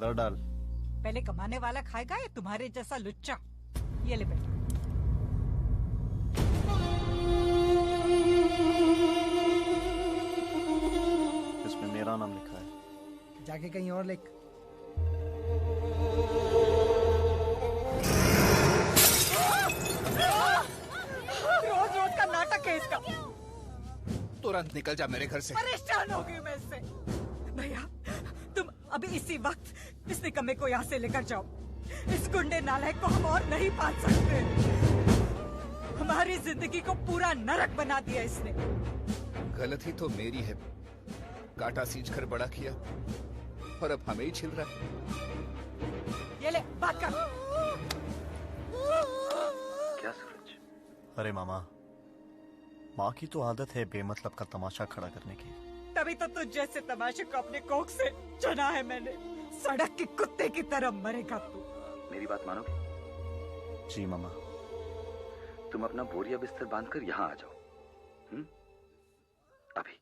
इधर डाल। पहले कमाने वाला खाएगा या तुम्हारे जैसा लुच्चा? ये ले बेटा। इसमें मेरा नाम लिखा है। जाके कहीं और लिख। रोज रोज का नाटक है इसका। तुरंत निकल जा मेरे घर से। परेशान हो गई मैं इससे। भैया तुम अभी इसी वक्त इस निकम्मे को यहाँ से लेकर जाओ। इस गुंडे नालायक को हम और नहीं पाल सकते। हमारी जिंदगी को पूरा नरक बना दिया इसने। गलती तो मेरी है, कांटा सींच कर बड़ा किया और अब हमें ही छिल रहा है। ये ले बात कर। क्या सूरज? अरे मामा, माँ की तो आदत है बेमतलब का तमाशा खड़ा करने की। तभी तो तुझ जैसे तमाशे को अपने कोख से चुना है मैंने। सड़क के कुत्ते की तरह मरेगा तू। मेरी बात मानोगे? जी मामा। तुम अपना बोरिया बिस्तर बांधकर यहाँ आ जाओ। अभी।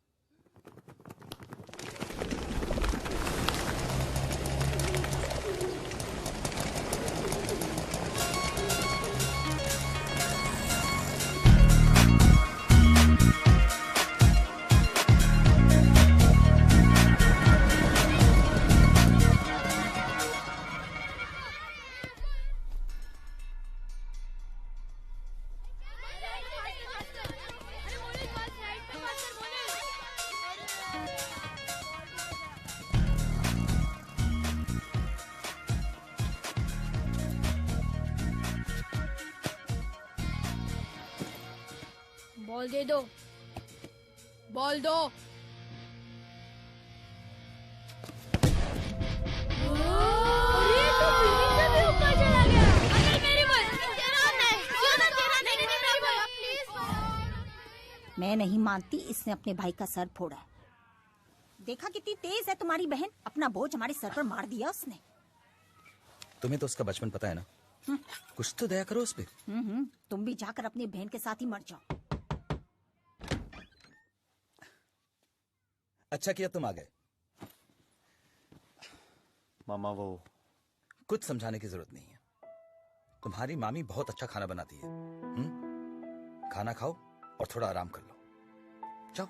बॉल दे दो, बॉल दो। अरे तो फील्डिंग से भी ऊपर चला गया। अरे मेरी बॉल। मैं नहीं मानती, इसने अपने भाई का सर फोड़ा है। देखा कितनी तेज है तुम्हारी बहन। अपना बोझ हमारे सर पर मार दिया उसने। तुम्हें तो उसका बचपन पता है ना। कुछ तो दया करो उस पे। तुम भी जाकर अपनी बहन के साथ ही मर जाओ। अच्छा किया तुम आ गए। मामा वो कुछ समझाने की जरूरत नहीं है। तुम्हारी मामी बहुत अच्छा खाना बनाती है। खाना खाओ और थोड़ा आराम कर लो। जाओ।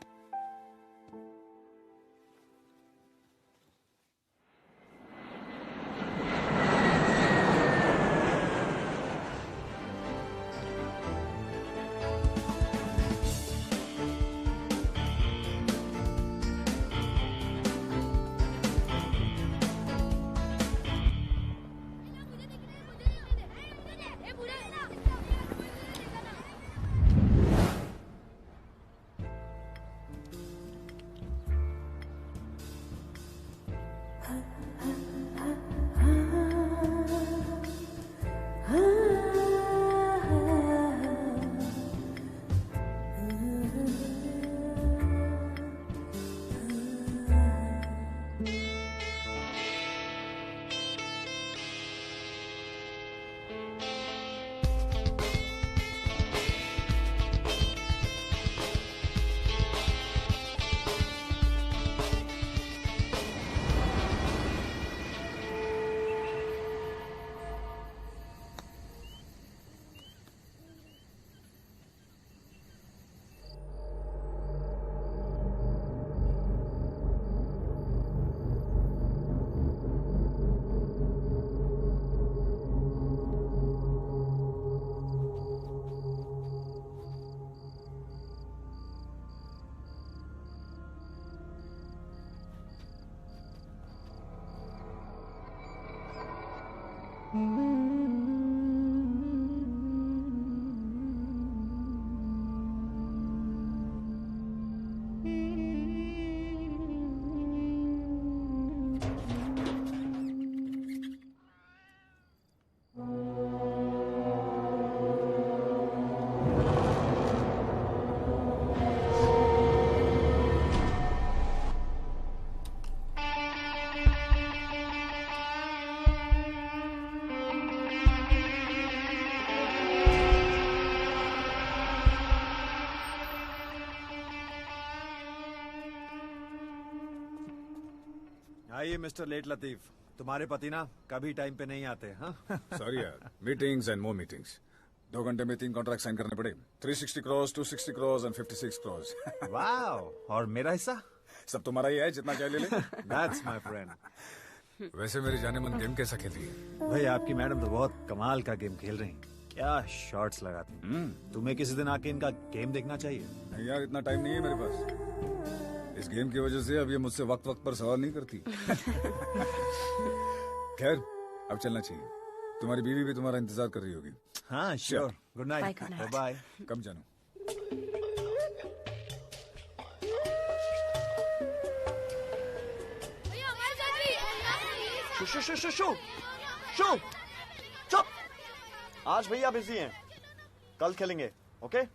आइए मिस्टर लेट लतीफ, तुम्हारे पति ना कभी टाइम पे नहीं आते। हाँ सॉरी यार, मीटिंग्स एंड मोर मीटिंग्स। 2 घंटे में 3 कॉन्ट्रैक्ट साइन करने पड़े। 360 करोड़, 260 करोड़ एंड 56 करोड़। वाओ, और मेरा हिस्सा? सब तुम्हारा ही है, जितना चाहे ले ले। That's my friend. वैसे मेरी जाने मन गेम कैसा खेलती है? भाई आपकी मैडम तो बहुत कमाल का गेम खेल रही हैं। क्या शॉट्स लगाती हैं। तुम्हें किसी दिन आके इनका गेम देखना चाहिए। नहीं यार, इतना टाइम नहीं है मेरे पास। इस गेम की वजह से अब ये मुझसे वक्त वक्त पर सवाल नहीं करती। खैर, अब चलना चाहिए। तुम्हारी बीवी भी तुम्हारा इंतजार कर रही होगी। हाँ श्योर। Good night. बाय। कब जानो? शो चुप। आज भैया बिजी हैं, कल खेलेंगे। ओके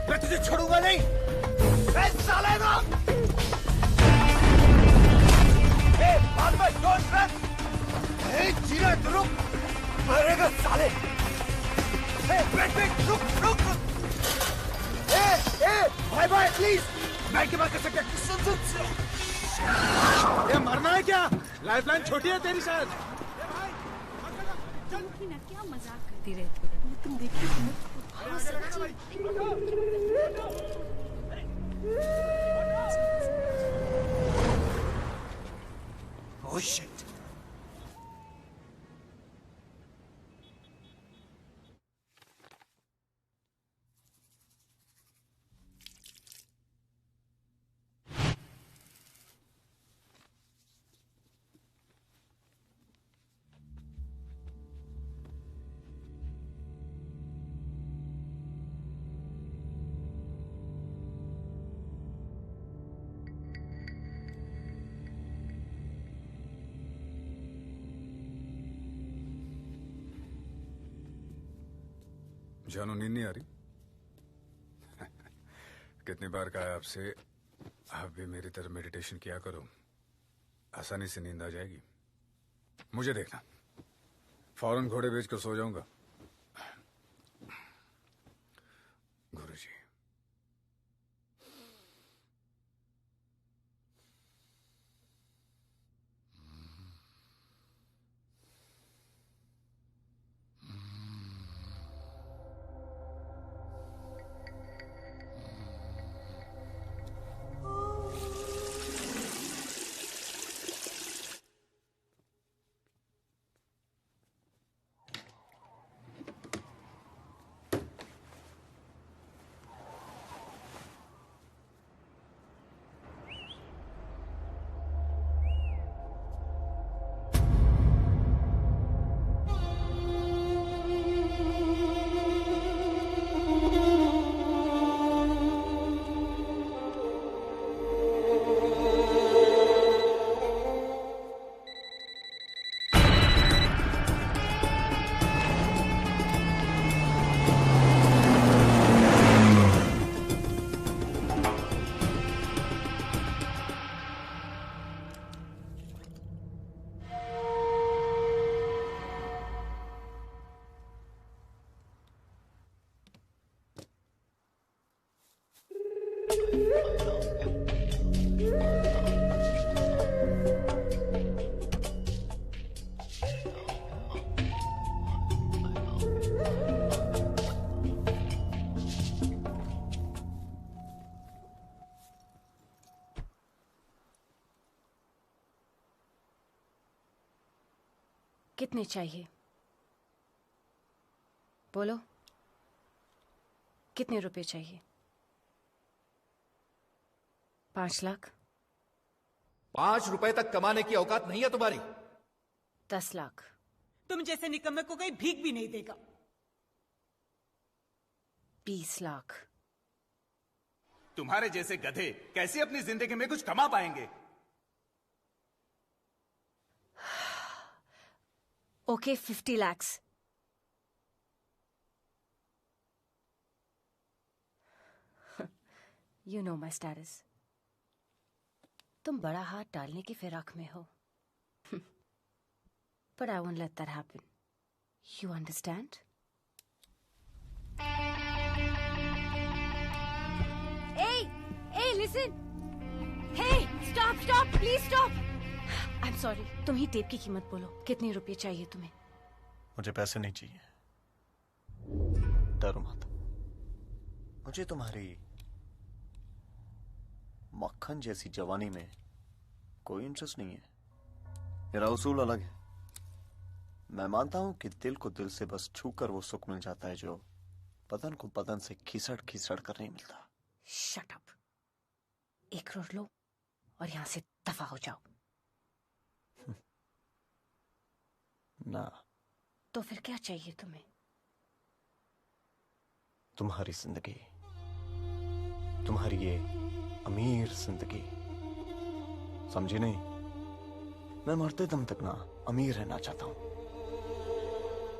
मैं तुझे छोड़ूंगा नहीं। साले जीना रुक, मरेगा साले। रुक रुक रुक। भाई भाई प्लीज, मैं क्या बात कर सकते? सुन। ये मरना है क्या? लाइफलाइन छोटी है तेरी शायद। क्या मजाक करती रहती है तुम। देखिए Oh shit. जानू, नींद नहीं आ रही? कितनी बार कहा है आपसे, आप भी मेरी तरह मेडिटेशन किया करो, आसानी से नींद आ जाएगी। मुझे देखना, फौरन घोड़े बेच कर सो जाऊंगा। कितने चाहिए? बोलो, कितने रुपए चाहिए? 5 लाख? 5 रुपए तक कमाने की औकात नहीं है तुम्हारी। 10 लाख? तुम जैसे निकम्मे को कोई भीख भी नहीं देगा। 20 लाख? तुम्हारे जैसे गधे कैसे अपनी जिंदगी में कुछ कमा पाएंगे? Okay, 50 lakhs. You know my status. तुम बड़ा हाथ डालने की फिराक में हो. But I won't let that happen. You understand? Hey, listen. Hey, stop, please stop. I'm sorry. तुम ही टेप की कीमत बोलो. कितने रुपए चाहिए तुम्हें? मुझे पैसे नहीं चाहिए। डरो मत। मुझे तुम्हारी मक्खन जैसी जवानी में कोई इंटरेस्ट नहीं है। मेरा उसूल अलग है। मैं मानता हूं कि दिल को दिल से बस छूकर वो सुख मिल जाता है जो बदन को बदन से खिसड़ कर नहीं मिलता। Shut up. 1 करोड़ लो और यहां से दफा हो जाओ। ना। तो फिर क्या चाहिए तुम्हें? तुम्हारी जिंदगी, तुम्हारी ये अमीर जिंदगी, समझी नहीं? मैं मरते दम तक ना अमीर रहना चाहता हूं।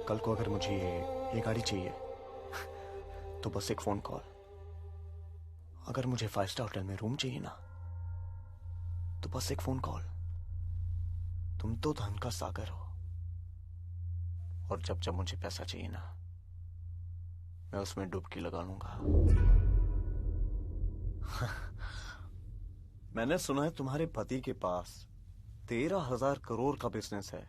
कल को अगर मुझे ये गाड़ी चाहिए तो बस एक फोन कॉल। अगर मुझे 5 स्टार होटल में रूम चाहिए ना तो बस एक फोन कॉल। तुम तो धन का सागर हो, और जब जब मुझे पैसा चाहिए ना मैं उसमें डुबकी लगा लूंगा। मैंने सुना है तुम्हारे पति के पास 13,000 करोड़ का बिजनेस है,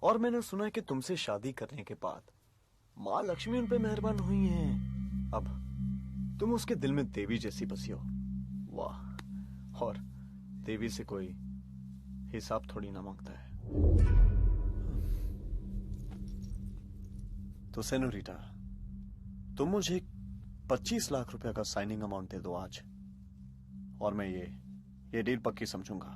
और मैंने सुना है कि तुमसे शादी करने के बाद मां लक्ष्मी उन पे मेहरबान हुई हैं। अब तुम उसके दिल में देवी जैसी बसी हो। वाह! और देवी से कोई हिसाब थोड़ी ना मांगता है। तो सेनोरिटा, तुम मुझे 25 लाख रुपए का साइनिंग अमाउंट दे दो आज, और मैं ये डील पक्की समझूंगा।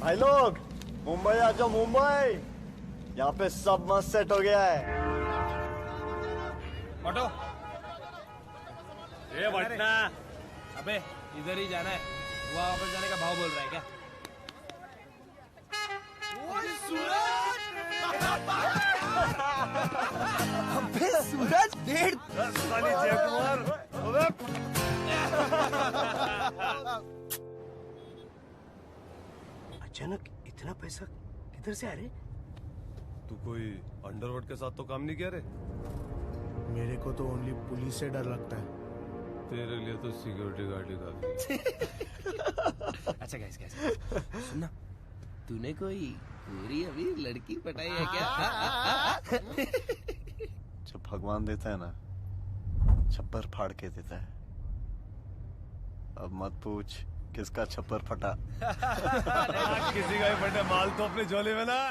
भाई लोग, मुंबई आ जाओ मुंबई। यहाँ पे सब मस्त सेट हो गया है। ऑटो ये वटना। अबे इधर ही जाना है। वहाँ वापस जाने का भाव बोल रहा है क्या? अबे सूरज 1.5 साली जयकुमार। अचानक इतना पैसा किधर से आ रहे? तू कोई अंडरवर्ल्ड के साथ तो काम नहीं किया रे? मेरे को तो ओनली पुलिस से डर लगता है। तेरे लिए तो सिक्योरिटी गार्ड ही काफी। अच्छा गाइस सुनना, तूने कोई पूरी अभी लड़की पटाई है क्या? जब भगवान देता है ना, छप्पर फाड़ के देता है। अब मत पूछ किसका छप्पर फटा। किसी का ही फटे, माल तो अपने झोले में ना।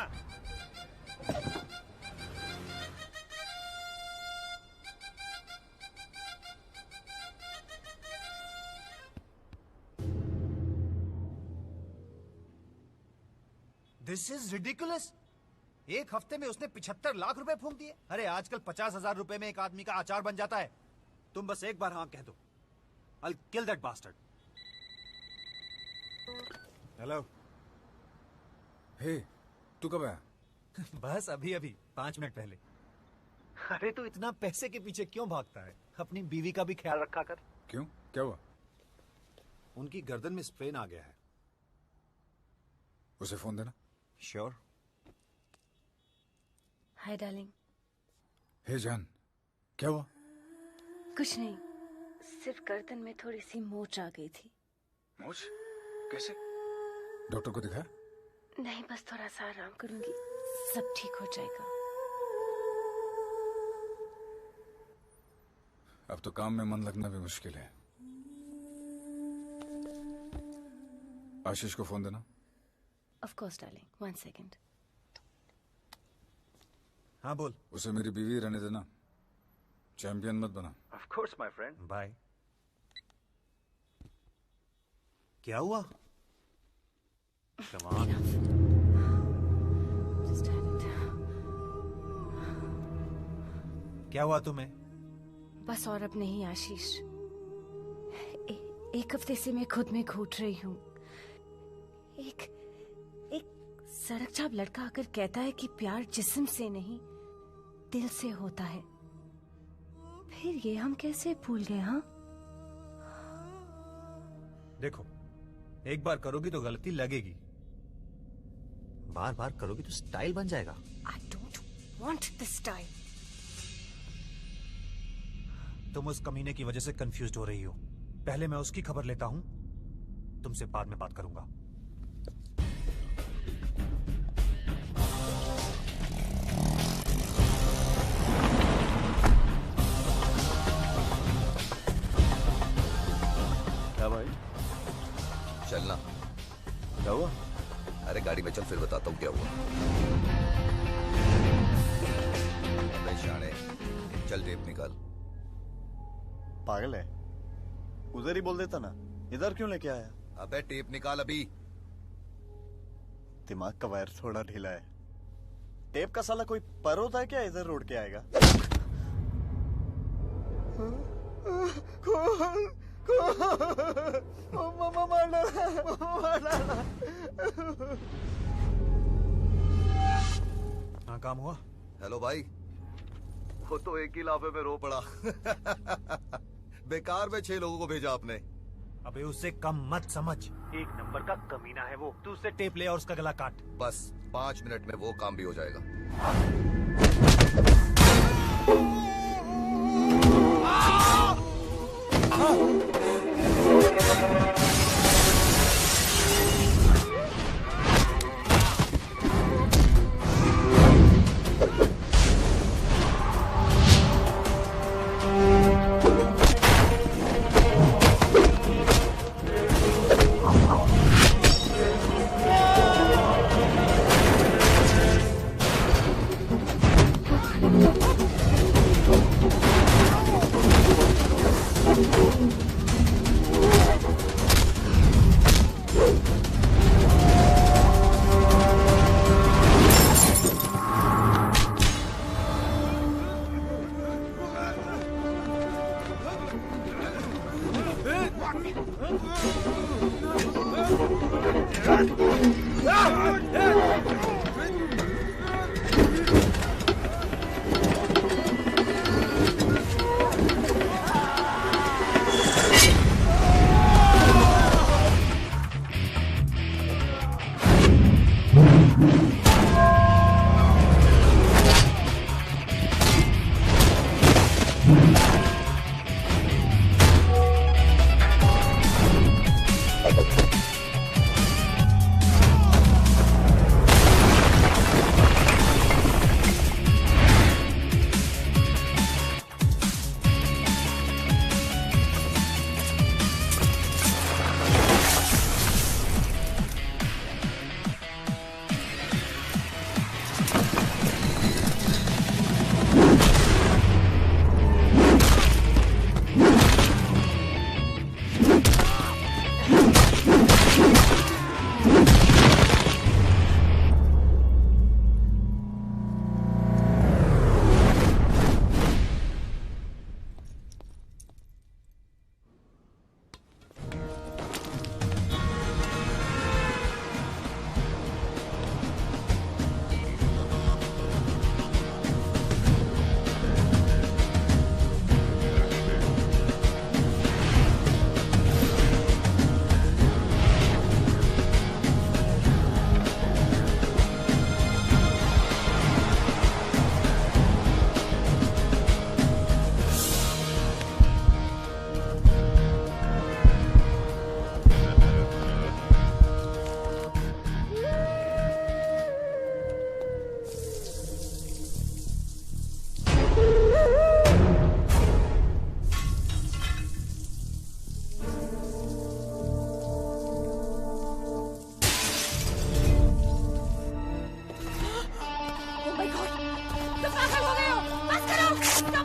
This is ridiculous. एक हफ्ते में उसने 75 लाख रुपए फूंक दिए। अरे आजकल 50,000 रुपए में एक आदमी का अचार बन जाता है। तुम बस एक बार हाँ कह दो। I'll kill that bastard. Hello. Hey, तू कब आया? बस अभी 5 मिनट पहले। अरे तू इतना पैसे के पीछे क्यों भागता है? अपनी बीवी का भी ख्याल रखा कर। क्यों? क्या हुआ? उनकी गर्दन में स्ट्रेन आ गया है। उसे फोन देना। श्योर। Hi darling. हे जान, क्या हुआ? कुछ नहीं, सिर्फ गर्दन में थोड़ी सी मोच आ गई थी। मोच? कैसे? डॉक्टर को दिखाया? नहीं, बस थोड़ा सा आराम करूंगी, सब ठीक हो जाएगा। अब तो काम में मन लगना भी मुश्किल है। आशीष को फोन देना। Of course, darling. 1 second. हाँ बोल। उसे मेरी बीवी रहने देना, चैंपियन मत बना। Of course, my friend. Bye. क्या हुआ? Come on. Just have it. क्या हुआ तुम्हें? बस और अब नहीं आशीष। एक हफ्ते से मैं खुद में घूट रही हूँ। एक सड़क चाप लड़का आकर कहता है कि प्यार जिस्म से नहीं दिल से होता है। फिर ये हम कैसे भूल गए? हाँ, देखो, एक बार करोगी तो गलती लगेगी, बार बार करोगी तो स्टाइल बन जाएगा। I don't want this style. तुम उस कमीने की वजह से कंफ्यूज हो रही हो। पहले मैं उसकी खबर लेता हूं, तुमसे बाद में बात करूंगा। क्या भाई? चलना। क्या हुआ? अरे गाड़ी में चल, फिर बताता हूँ क्या हुआ। अबे शाणे, चल टेप निकाल। पागल है? उधर ही बोल देता ना, इधर क्यों लेके आया? अबे टेप निकाल अभी। दिमाग का वायर थोड़ा ढीला है। टेप का साला कोई पर होता है क्या इधर रोड के आएगा? मामा मार डाला। हाँ, काम हुआ? हेलो भाई, वो तो एक ही लाफे में रो पड़ा। बेकार में 6 लोगों को भेजा आपने। अबे उसे कम मत समझ, एक नंबर का कमीना है वो। तू उससे टेप ले और उसका गला काट। बस 5 मिनट में वो काम भी हो जाएगा।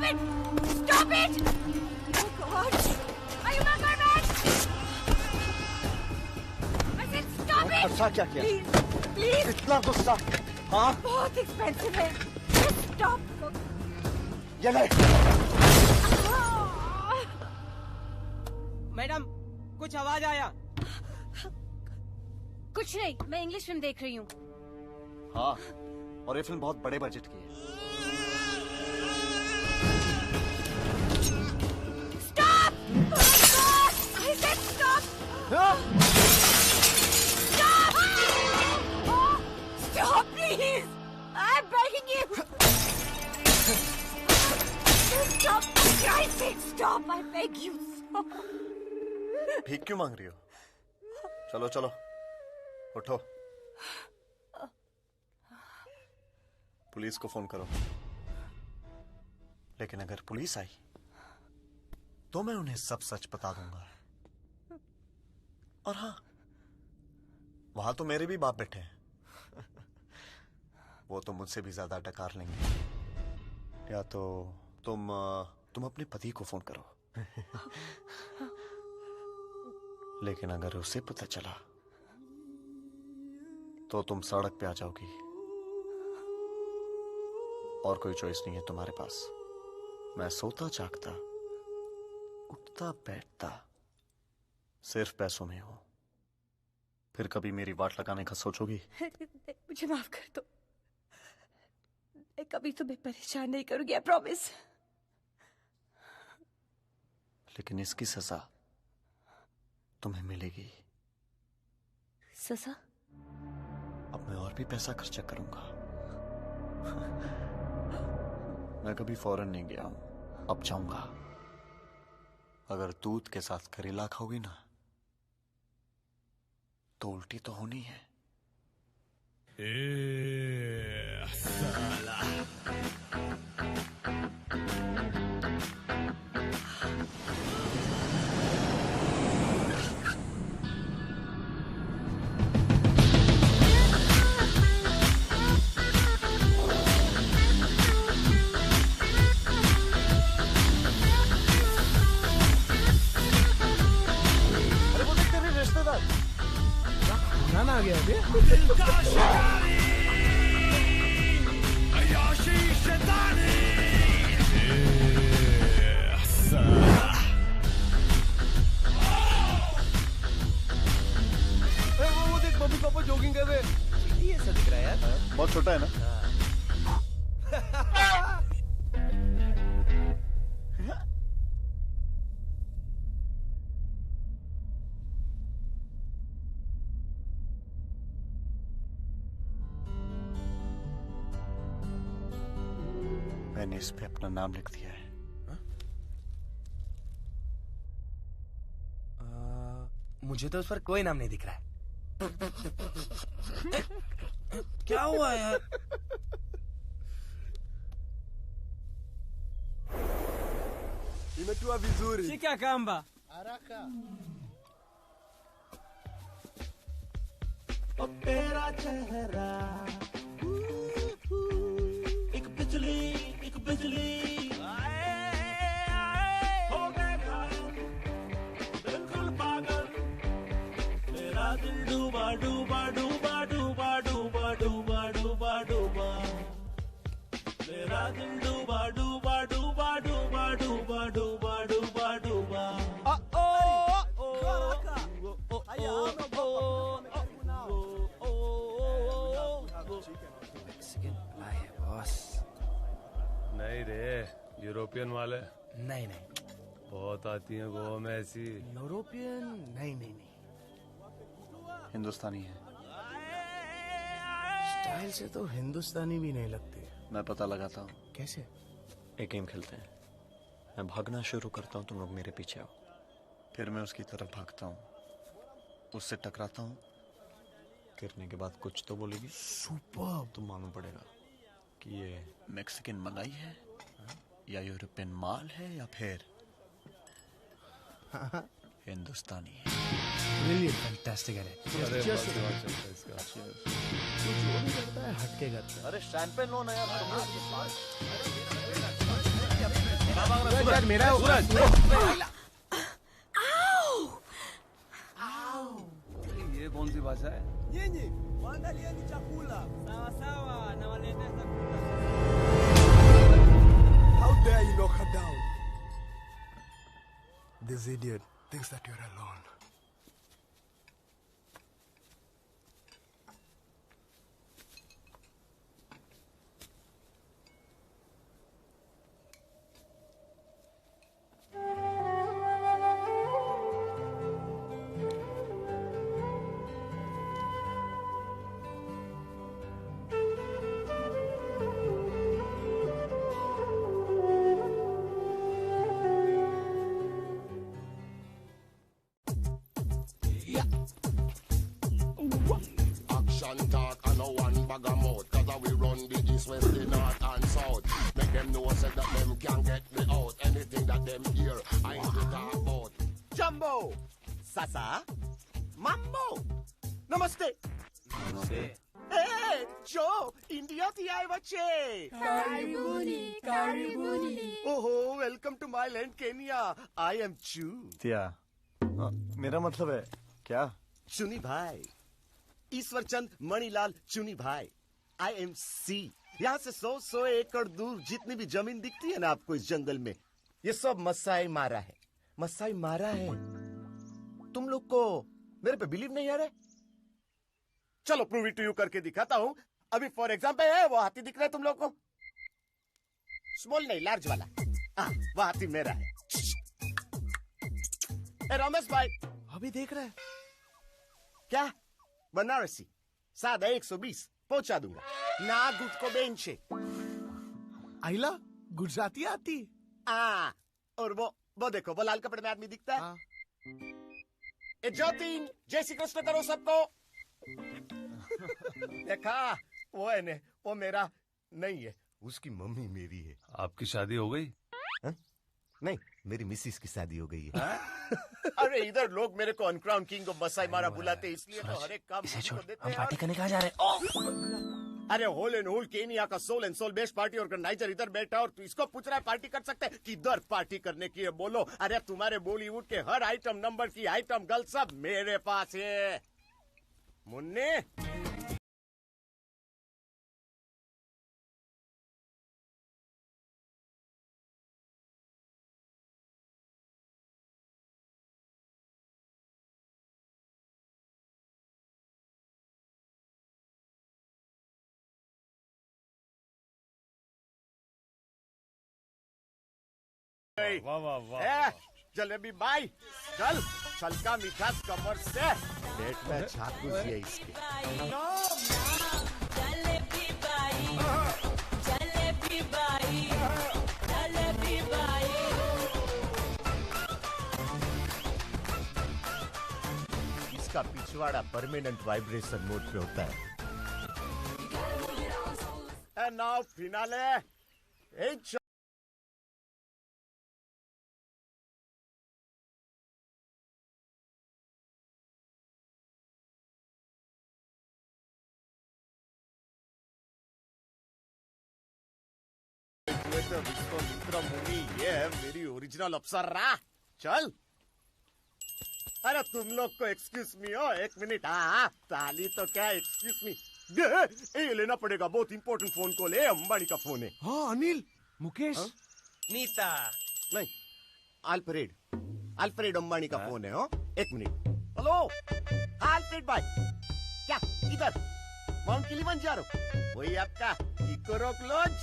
it! Stop it! Oh God! Are you my man? I said stop it! खर्चा क्या किया? प्लीज इतना गुस्सा? हाँ? बहुत एक्सपेंसिव है। Just stop. ये ले। मैडम कुछ आवाज आया? कुछ नहीं, मैं इंग्लिश फिल्म देख रही हूँ। हाँ, और ये फिल्म बहुत बड़े बजट की है। Stop! I said stop! Stop! Stop, please! I'm begging you! Stop! For Christ's sake, stop! I beg you. Stop. भीख क्यों मांग रही हो? चलो चलो, उठो। पुलिस को फोन करो। लेकिन अगर पुलिस आई तो मैं उन्हें सब सच बता दूंगा। और हाँ, वहां तो मेरे भी बाप बैठे हैं। वो तो मुझसे भी ज्यादा डकार लेंगे। या तो तुम अपने पति को फोन करो। लेकिन अगर उसे पता चला तो तुम सड़क पे आ जाओगी और कोई चॉइस नहीं है तुम्हारे पास। मैं सोता जागता, उठता बैठता सिर्फ पैसों में हूं। फिर कभी मेरी वाट लगाने का सोचोगी? मुझे माफ कर दो, मैं कभी तुम्हें परेशान नहीं करूंगी, आई प्रॉमिस। लेकिन इसकी सजा तुम्हें मिलेगी। सजा? अब मैं और भी पैसा खर्चा करूंगा। मैं कभी फॉरेन नहीं गया हूं, अब जाऊंगा। अगर दूध के साथ करेला खाओगी ना तो उल्टी तो होनी है। साला। खाना आ गया अभी। वो देख मम्मी पापा जॉगिंग कर रहे हैं। ये ऐसा दिख रहा है यार। बहुत छोटा है ना? मैंने इस पे अपना नाम लिख दिया है। मुझे तो उस पर कोई नाम नहीं दिख रहा है। क्या हुआ यार? Imetua vizuri. Shika kamba. Haraka. तेरा चेहरा एक बिजली हो गया बिल्कुल पागल मेरा दिल डूबा डूबा डूबा डूबा डूबा डूबा डूबा डूबा मेरा दिल डूबा डूबा डूबा डूबा डूबा डूबा डूबा डूबा नहीं रे, यूरोपियन माल है। नहीं नहीं, बहुत आती है गोवा में ऐसी। यूरोपियन नहीं नहीं नहीं, हिंदुस्तानी है। स्टाइल से तो हिंदुस्तानी भी नहीं लगते। मैं पता लगाता हूँ। कैसे? एक गेम खेलते हैं। मैं भागना शुरू करता हूँ, तुम लोग मेरे पीछे आओ। फिर मैं उसकी तरफ भागता हूँ, उससे टकराता हूँ। गिरने के बाद कुछ तो बोलेगी। सुपर। तुम मालूम पड़ेगा कि ये मैक्सिकन मलाई है या यूरोपियन माल है या फिर हिंदुस्तानी है। Brilliant, fantastic है। अरे बहुत दिमाग चलता है इसका। तू जो भी करता है हटके करता है। अरे शैंपेन लो ना यार। सूरज मेरा सूरज ये कौन सी भाषा है? Nyinyi waandalieni chakula. Sawa sawa, nawaleta chakula. How dare you knock her down? This idiot thinks that you're alone. Action talk and no one bag of mouth. Cause we run the east, west, the north and south. Make them know say that them can get me out. Anything that them hear, I ain't to talk about. Jumbo, Sasa, Mambo, Namaste. Namaste. Hey, Joe, India thi aaye bache. Karibuni, karibuni. Oh, welcome to my land, Kenya. I am Chu. क्या मेरा मतलब है क्या? चुनी भाई, ईश्वर चंद मणिलाल चुनी भाई. I am C. यहाँ से 100 एकड़ दूर जितनी भी जमीन दिखती है ना आपको इस जंगल में, ये सब मसाई मारा है. मसाई मारा है. तुम लोग को मेरे पे बिलीव नहीं आ रहा है? चलो प्रूव इट टू यू करके दिखाता हूँ. अभी फॉर एग्जाम्पल है वो हाथी दिख रहा है तुम लोग को? स्मॉल नहीं, लार्ज वाला. वो हाथी मेरा है. रमेश भाई अभी देख रहा है क्या? बनारसी सादा 120 पहुंचा दूंगा. ना गुट को बेंच है. आइला गुजराती आती. और वो देखो, वो लाल कपड़े में आदमी दिखता है. ए ज्योतिन, जय श्री कृष्ण करो सबको. देखा, वो है ने, वो मेरा नहीं है, उसकी मम्मी मेरी है. आपकी शादी हो गई? नहीं, मेरी मिसिस की शादी हो गई है. अरे इधर लोग मेरे को अनक्राउन किंग ऑफ मसाई मारा बुलाते, इसलिए तो हर एक काम को देते हैं. पार्टी करने कहाँ जा रहे हैं? अरे होल एंड होल केनिया का sole and sole best party organiser इधर बैठा और तू इसको पूछ रहा है पार्टी कर सकते हैं? किधर पार्टी करने की है बोलो? अरे तुम्हारे बॉलीवुड के हर आइटम नंबर की आइटम गर्ल सब मेरे पास है. मुन्ने वाह वाह वाह. जलेबी बाई, चल छलका मीठा कमर से पेट में झाकू है इसके. Jalebi by, jalebi by, jalebi by. इसका पिछवाड़ा परमानेंट वाइब्रेशन मोड पे होता है. And now finale. विश्वामित्र मुनि, ये है मेरी ओरिजिनल अप्सरा. चल. अरे तुम लोग को एक्सक्यूज मी हो, एक मिनट. ताली तो क्या एक्सक्यूज मी. ये लेना पड़ेगा, बहुत इंपॉर्टेंट फोन कॉल है, अंबानी का फोन है. हाँ अनिल, मुकेश, नीता नहीं, अल्फ्रेड अंबानी का फोन है. हो एक मिनट. हेलो अल्फ्रेड भाई, क्या इधर माउंट किलिमंजारो? वही आपका इकोरोक लॉज.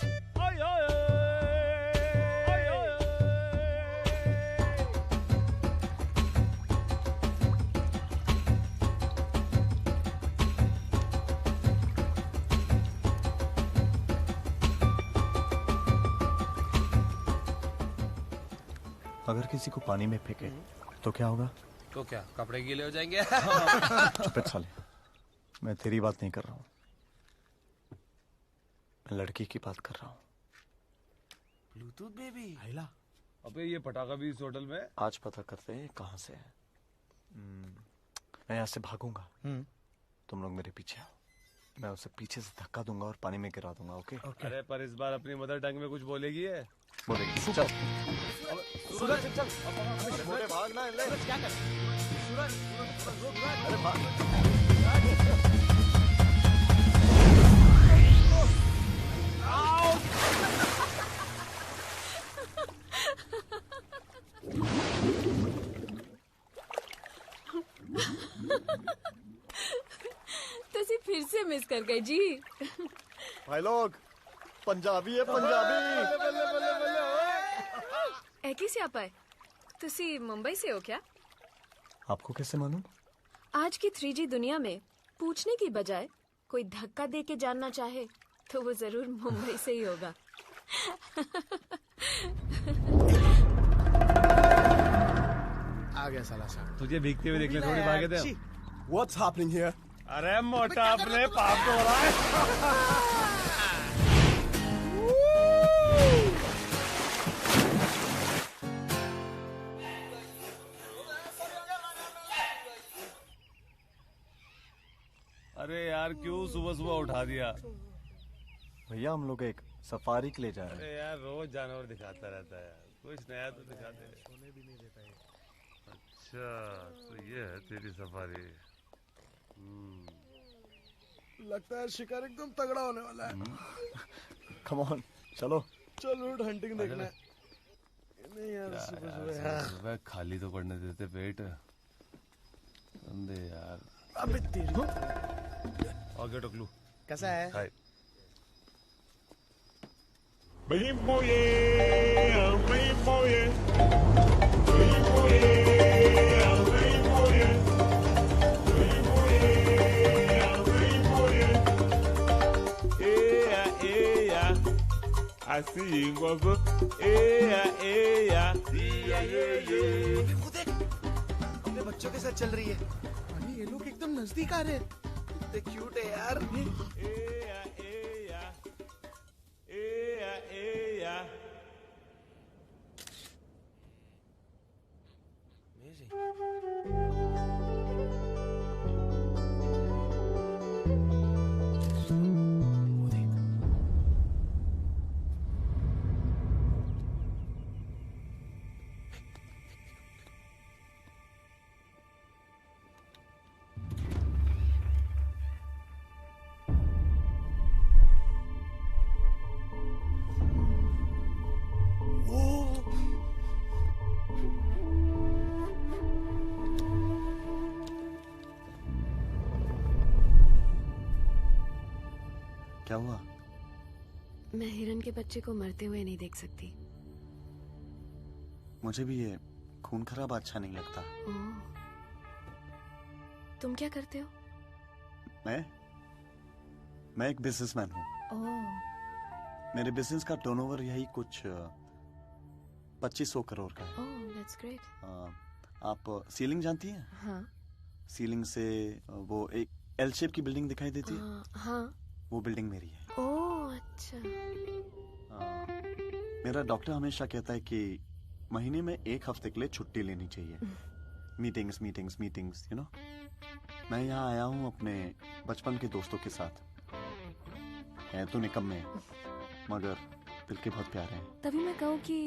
अगर किसी को पानी में फेंके तो क्या होगा? तो क्या कपड़े गीले हो जाएंगे? चुप है साले, मैं तेरी बात नहीं कर रहा हूँ, मैं लड़की की बात कर रहा हूँ. Bluetooth baby. आइला. अबे ये पटाखा भी इस होटल में? आज पता करते हैं कहाँ से है. मैं यहाँ से भागूंगा, तुम लोग मेरे पीछे आओ. मैं उसे पीछे से धक्का दूंगा और पानी में गिरा दूंगा। ओके अरे पर इस बार अपनी मदर टंग में कुछ बोलेगी है? बोलेगी। चल सूरज चल छोटे भागना है। सूरज क्या कर? सूरज अरे भाग। तुसी फिर से मिस कर गए जी। भाई लोग पंजाबी है पंजाबी। एकी से आप आए? तुसी मुंबई से हो क्या? आपको कैसे मालूम? आज की 3G दुनिया में पूछने की बजाय कोई धक्का दे के जानना चाहे तो वो जरूर मुंबई से ही होगा। आ गया साला साहब। तुझे भीगते हुए देखने थोड़ी भागे थे हम। What's happening here? अरे मोटा अपने पाप को हो रहा है। अरे यार क्यों सुबह सुबह उठा दिया? भैया हम लोग एक सफारी के लिए जा रहे हैं। अरे यार रोज जानवर दिखाता रहता है यार, कुछ नया तो दिखाते हैं। सोने भी नहीं देता है। अच्छा तो ये है तेरी सफारी। लगता है शिकार एकदम तगड़ा होने वाला है। कम ऑन चलो। चलो हंटिंग देखना है। नहीं यार सुबह खाली तो पड़ने देते पेट अंधे यार। अबे तेरी ओके टकलू कैसा है? हाय Assim, gogo, eya, eya, वो देख अपने बच्चों के साथ चल रही है। अरे ये लोग एकदम नजदीक आ रहे हैं। कितने क्यूट है यार। eya, eya, eya, eya. क्या हुआ? मैं हिरन के बच्चे को मरते हुए नहीं देख सकती। मुझे भी ये खून खराब अच्छा नहीं लगता। ओह, तुम क्या करते हो? मैं एक बिजनेसमैन हूँ। ओह, मेरे बिजनेस का टर्नओवर यही कुछ 2500 करोड़ का है। ओह, that's great। आप सीलिंग जानती हैं? हाँ। सीलिंग से वो एक एल शेप की बिल्डिंग दिखाई देती है? हाँ। वो बिल्डिंग मेरी है। ओह, अच्छा। मेरा डॉक्टर हमेशा कहता है कि महीने में 1 हफ्ते के लिए छुट्टी लेनी चाहिए। Meetings meetings meetings you know. मैं यहाँ आया हूँ अपने बचपन के दोस्तों के साथ। है तो निकम्मे मगर दिल के बहुत प्यारे हैं। तभी मैं कहूँ कि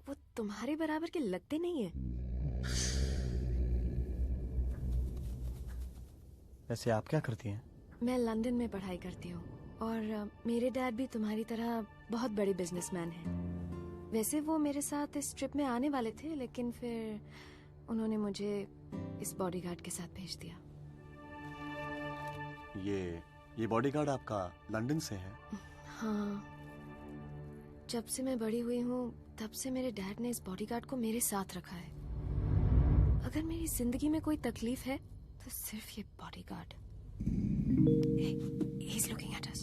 वो तुम्हारे बराबर के लगते नहीं है। वैसे आप क्या करती हैं? मैं लंदन में पढ़ाई करती हूँ और मेरे डैड भी तुम्हारी तरह बहुत बड़े बिजनेसमैन हैं। वैसे वो मेरे साथ इस ट्रिप में आने वाले थे, लेकिन फिर उन्होंने मुझे इस बॉडीगार्ड के साथ भेज दिया। ये बॉडीगार्ड आपका लंदन से है? हाँ, जब से मैं बड़ी हुई हूँ तब से मेरे डैड ने इस बॉडीगार्ड को मेरे साथ रखा है। अगर मेरी जिंदगी में कोई तकलीफ है तो सिर्फ ये bodyguard. Hey, he's looking at us.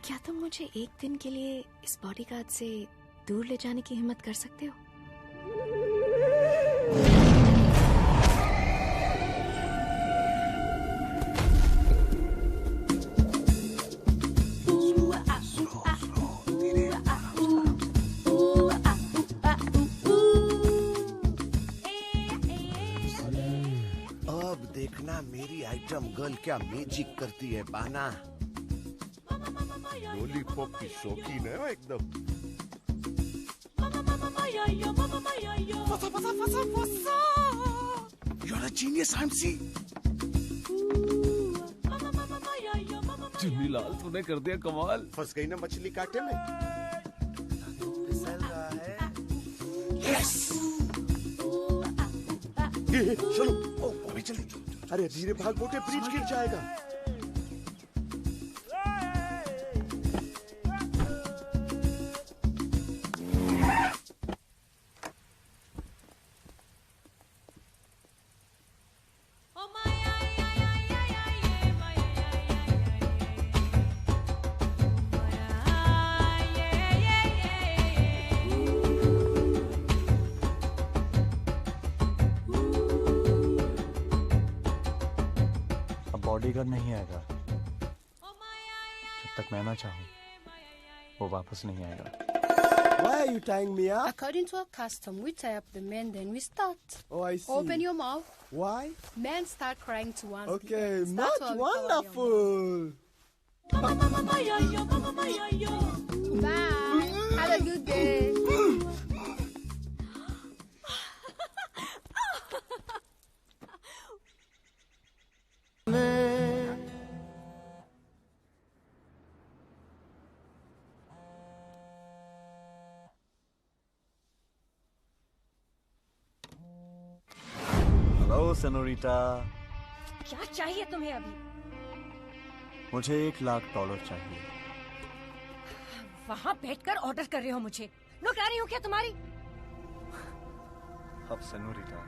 क्या तुम मुझे एक दिन के लिए इस बॉडीगार्ड से दूर ले जाने की हिम्मत कर सकते हो? अब देखना मेरी आइटम गर्ल क्या मैजिक करती है बाना। लॉलीपॉप की शौकीन है वो एकदम। You're a genius, MC. Chunni Lal तूने कर दिया कमाल। फंस गई ना मछली कांटे में। फिसल रहा है। Yes. चलो ओ अभी चले। अरे धीरे भाग मोटे ब्रिज गिर जाएगा। बॉडीगार्ड नहीं आएगा जब तक मैं ना चाहूं, वो वापस नहीं आएगा। Why are you tying me up? According to our custom, we tie up the men, then we start. Oh, I see. Open your mouth. Why? Men start crying to one. Okay, That's much why we cover wonderful. your- Bye. Have a good day. Hello senorita. क्या चाहिए तुम्हें अभी? मुझे $1,00,000 चाहिए। वहाँ बैठकर order कर रहे हो मुझे? नौकरानी हो क्या तुम्हारी? अब सेनोरिटा,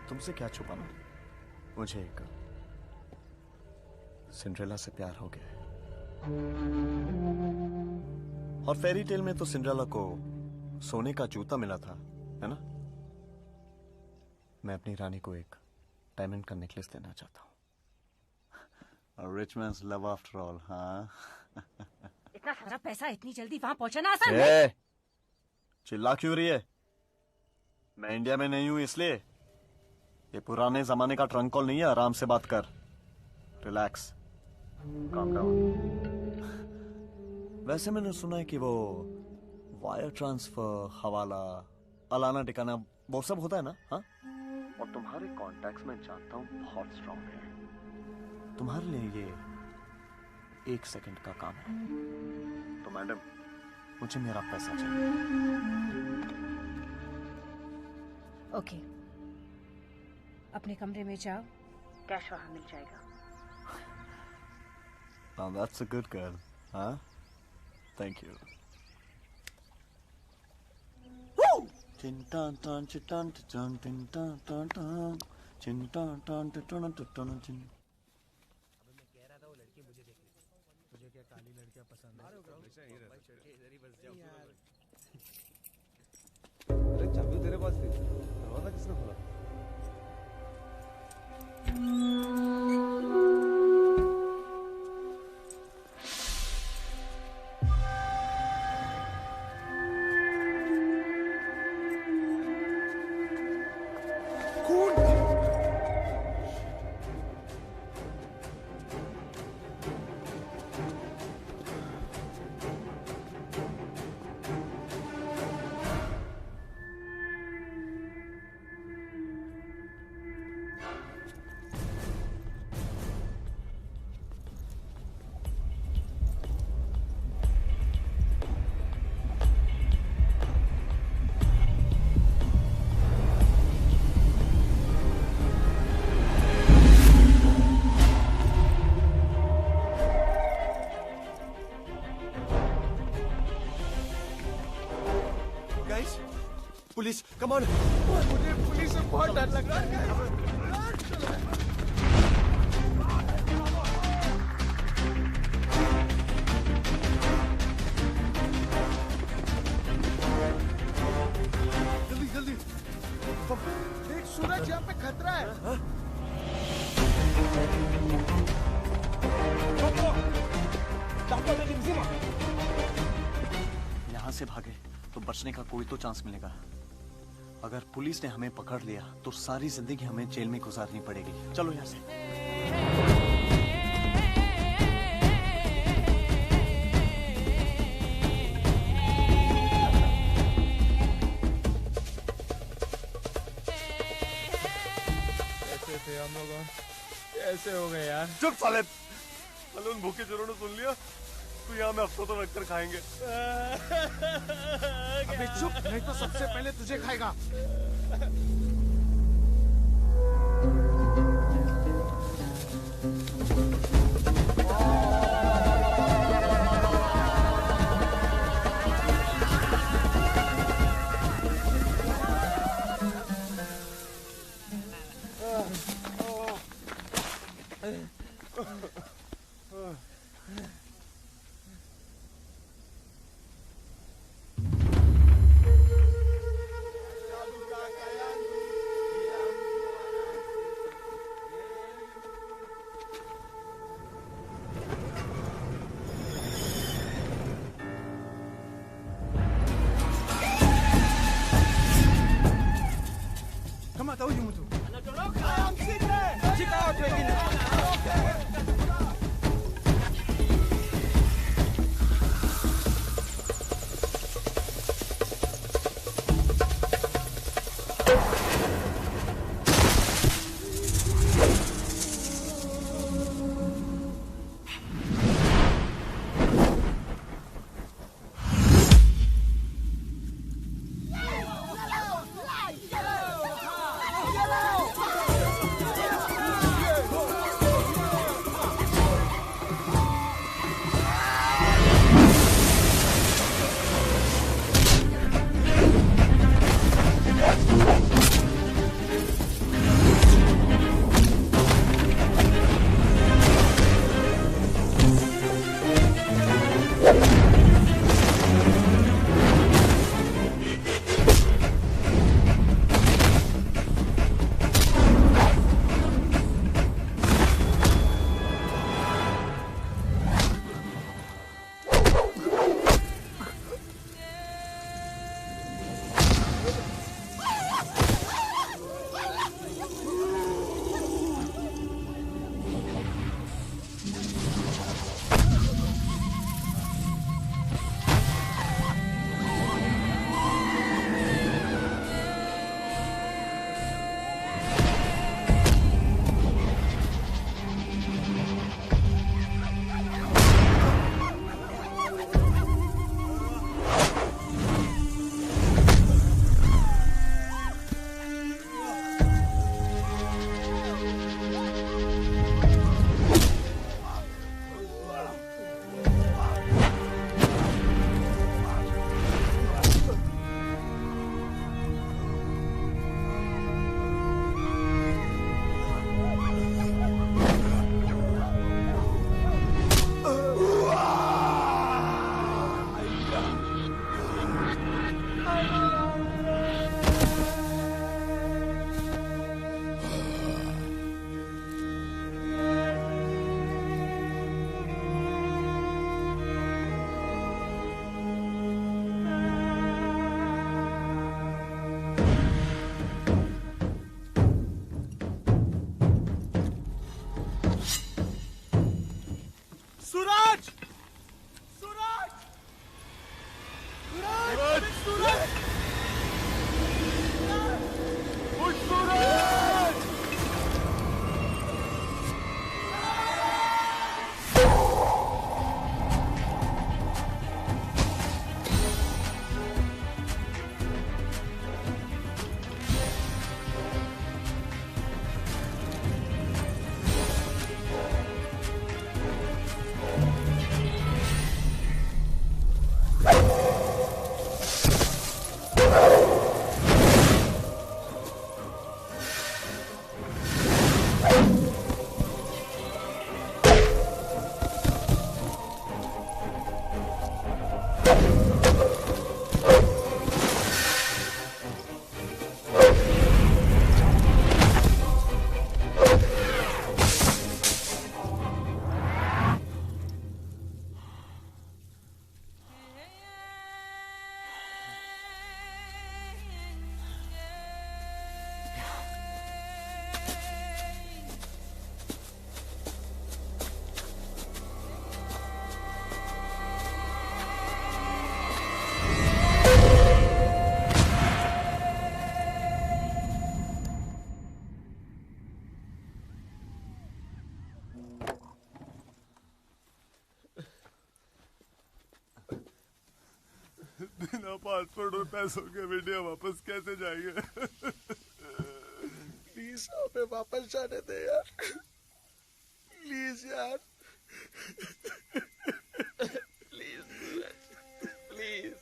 तुमसे क्या छुपाना? मुझे एक सिंड्रेला से प्यार हो गया है। और फेरी टेल में तो सिंड्रेला को सोने का जूता मिला था, है ना? मैं अपनी रानी को एक डायमंड का नेकलेस देना चाहता हूँ। Rich mains love after all, हाँ? इतना सारा पैसा इतनी जल्दी वहाँ पहुँचना आसान ए, नहीं। चिल्ला क्यों रही है? मैं इंडिया में नहीं हूँ इसलिए। ये पुराने जमाने का ट्रंक कॉल नहीं है, आराम से बात कर। Relax, calm down. वैसे मैंने सुना है कि वो वायर ट्रांसफर, हवाला, अलाना टिकाना वो सब होता है ना? हाँ? और तुम्हारे कॉन्टैक्ट्स में जानता हूँ बहुत स्ट्रांग है। तुम्हारे लिए ये 1 सेकंड का काम है। तो मैडम, मुझे मेरा पैसा चाहिए। ओके, अपने कमरे में जाओ, कैश वहाँ मिल जाएगा। Now that's a good girl, huh? Thank you. Woo! Chin tan tan chin tan tan tin tan tan tan chin tan tan tan tan tan chin. मुझे क्या काली लड़कियां पसंद है? अरे चाबी तेरे पास थी, दरवाजा किसने खोला? Police, come on. मुझे पुलिस से बहुत डर लग रहा है। आज यहाँ पे खतरा है। यहाँ से भागे तो बचने का कोई तो चांस मिलेगा। अगर पुलिस ने हमें पकड़ लिया तो सारी जिंदगी हमें जेल में गुजारनी पड़ेगी। चलो यहाँ से। हम लोग कैसे हो गए यार? चुप साले। साले उन भूखे चोरों ने सुन लिया तो यहाँ में अफसोस तो रखकर खाएंगे। अबे चुप, नहीं तो सबसे पहले तुझे खाएगा। Kama ta huyu mtu anatoroka, shika watu wengine. Yeah! Passport और पैसों के इंडिया वापस कैसे जाएंगे? प्लीज हमें वापस जाने दे यार, प्लीज यार, please please.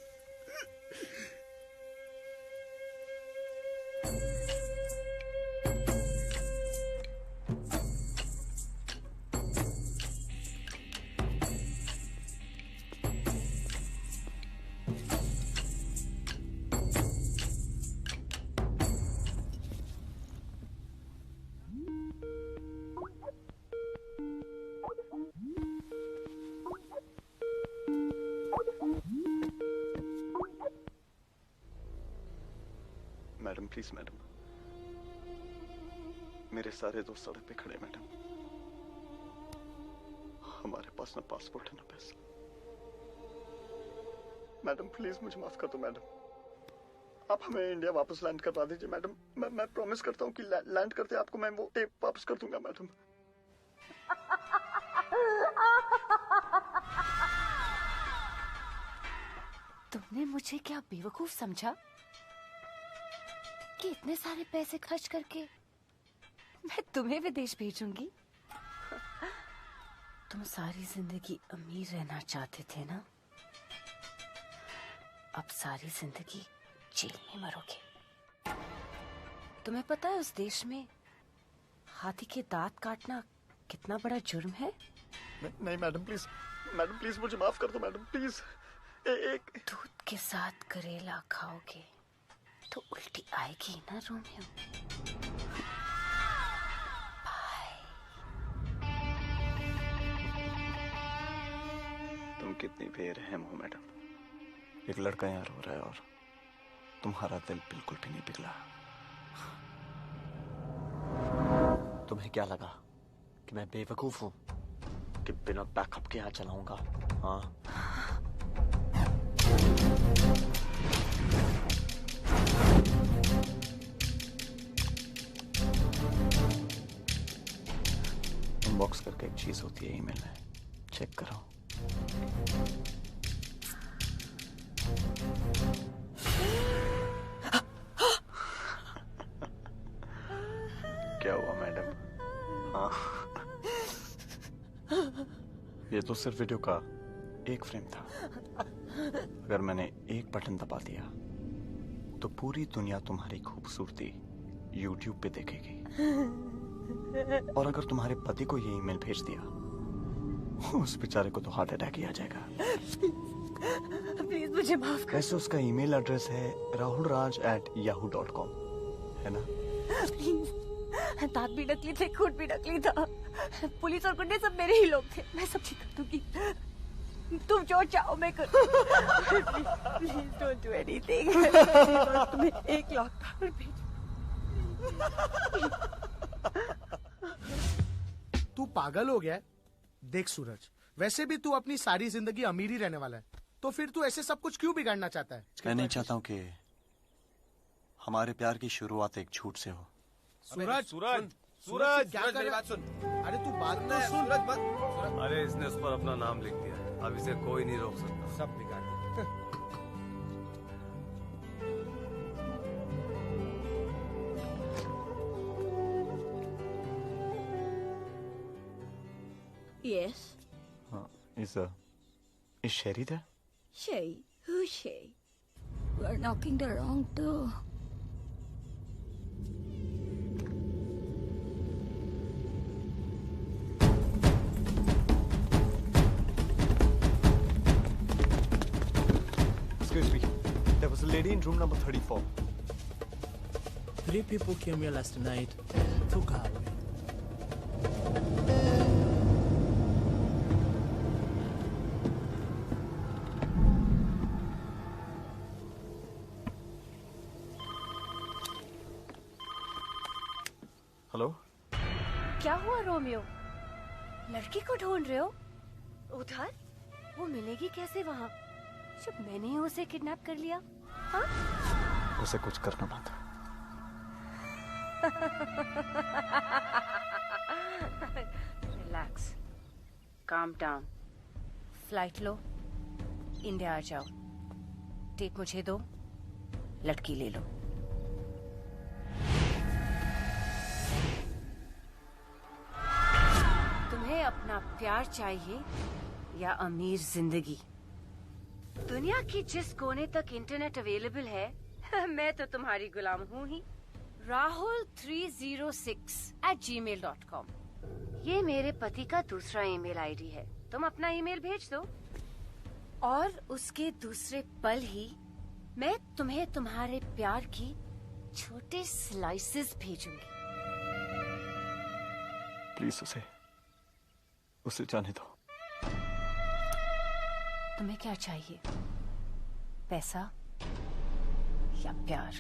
Madam please madam, मेरे सारे दोस्त सड़क पे खड़े मैडम, हमारे पास ना पासपोर्ट है ना पैसा। मैडम प्लीज मुझे माफ कर दो मैडम, आप हमें इंडिया वापस लैंड करवा दीजिए मैडम। मैं प्रॉमिस करता हूँ कि लैंड करते आपको मैं वो टेप वापस कर दूंगा मैडम। तुमने मुझे क्या बेवकूफ समझा कि इतने सारे पैसे खर्च करके मैं तुम्हें विदेश भेजूंगी? तुम सारी जिंदगी अमीर रहना चाहते थे ना, अब सारी जिंदगी जेल में मरोगे। तुम्हें पता है उस देश में हाथी के दांत काटना कितना बड़ा जुर्म है? नहीं मैडम प्लीज मुझे माफ कर दो मैडम प्लीज। एक दूध के साथ करेला खाओगे तो उल्टी आएगी ना रोमियो। तुम कितनी बेरहम हो मैडम। एक लड़का यहाँ रो रहा है और तुम्हारा दिल बिल्कुल भी नहीं पिघला। तुम्हें क्या लगा कि मैं बेवकूफ हूँ कि बिना बैकअप के यहाँ चलाऊंगा? हाँ इनबॉक्स करके एक चीज होती है ईमेल में, चेक करो। क्या हुआ मैडम? हाँ ये तो सिर्फ वीडियो का एक फ्रेम था। अगर मैंने एक बटन दबा दिया तो पूरी दुनिया तुम्हारी खूबसूरती YouTube पे देखेगी। और अगर तुम्हारे पति को ये ईमेल भेज दिया, उस बेचारे को तो हार्ट अटैक ही आ जाएगा। प्लीज मुझे माफ कर। वैसे उसका ईमेल एड्रेस है rahulraj@yahoo.com, है ना? प्लीज, दांत भी नकली थे, खून भी नकली था, पुलिस और गुंडे सब मेरे ही लोग थे। मैं सब ठीक कर दूंगी, तुम जो चाहो मैं कर। Please don't do anything. तुम्हें एक लाख भेज। तू पागल हो गया है? देख सूरज, वैसे भी तू अपनी सारी जिंदगी अमीर ही रहने वाला है, तो फिर तू ऐसे सब कुछ क्यों बिगाड़ना चाहता है? मैं नहीं चाहता हूँ कि हमारे प्यार की शुरुआत एक झूठ से हो। सूरज सूरज सूरज क्या सूरज, कर मेरी रहा? बात सुन। अरे तू बात तो सुन। सूरज मत। अरे इसने उस पर अपना नाम लिख दिया, अब इसे कोई नहीं रोक सकता। सब बिगाड़ दिया। Yes. Is Sherry there? Shay? Who's Shay? We're knocking the wrong door. Excuse me. There was a lady in room number 34. 3 people came here last night, took her away. Hello? क्या हुआ रोमियो? लड़की को ढूंढ रहे हो? उधर? वो मिलेगी कैसे वहाँ जब मैंने ही उसे किडनैप कर लिया? हाँ? उसे कुछ करना मत। रिलैक्स, काम डाउन, फ्लाइट लो, इंडिया आ जाओ। टेप मुझे दो, लड़की ले लो। तुम्हें अपना प्यार चाहिए या अमीर जिंदगी? दुनिया की जिस कोने तक इंटरनेट अवेलेबल है, मैं तो तुम्हारी गुलाम हूँ ही। rahul306@gmail.com ये मेरे पति का दूसरा ईमेल आईडी है। तुम अपना ईमेल भेज दो और उसके दूसरे पल ही मैं तुम्हें तुम्हारे प्यार की छोटे स्लाइसेस भेजूंगी। प्लीज उसे जाने दो। तुम्हें क्या चाहिए, पैसा या प्यार?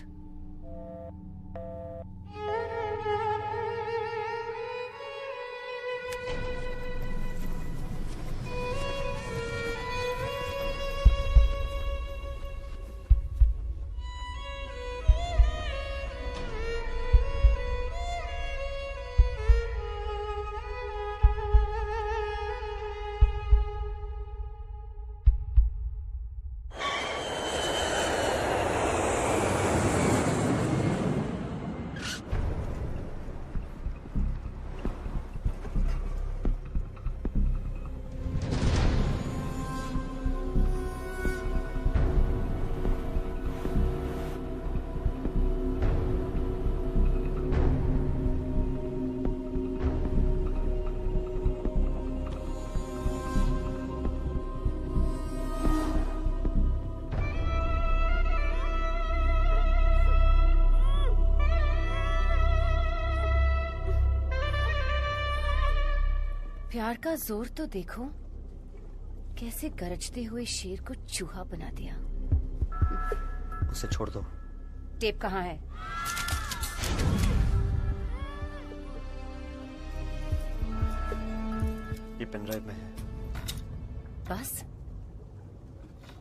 प्यार का जोर तो देखो, कैसे गरजते हुए शेर को चूहा बना दिया। उसे छोड़ दो। टेप कहाँ है? ये पेनड्राइव में है। बस?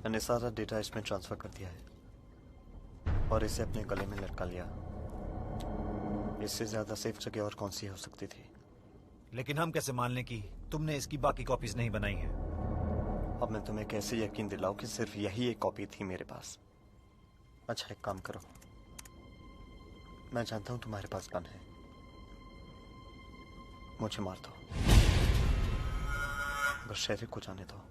मैंने सारा डेटा इसमें ट्रांसफर कर दिया है और इसे अपने गले में लटका लिया। इससे ज्यादा सेफ जगह और कौन सी हो सकती थी? लेकिन हम कैसे मान लें कि तुमने इसकी बाकी कॉपीज नहीं बनाई हैं? अब मैं तुम्हें कैसे यकीन दिलाऊं कि सिर्फ यही एक कॉपी थी मेरे पास? अच्छा, एक काम करो, मैं जानता हूं तुम्हारे पास गन है, मुझे मार दो, बस शेरिफ को जाने दो।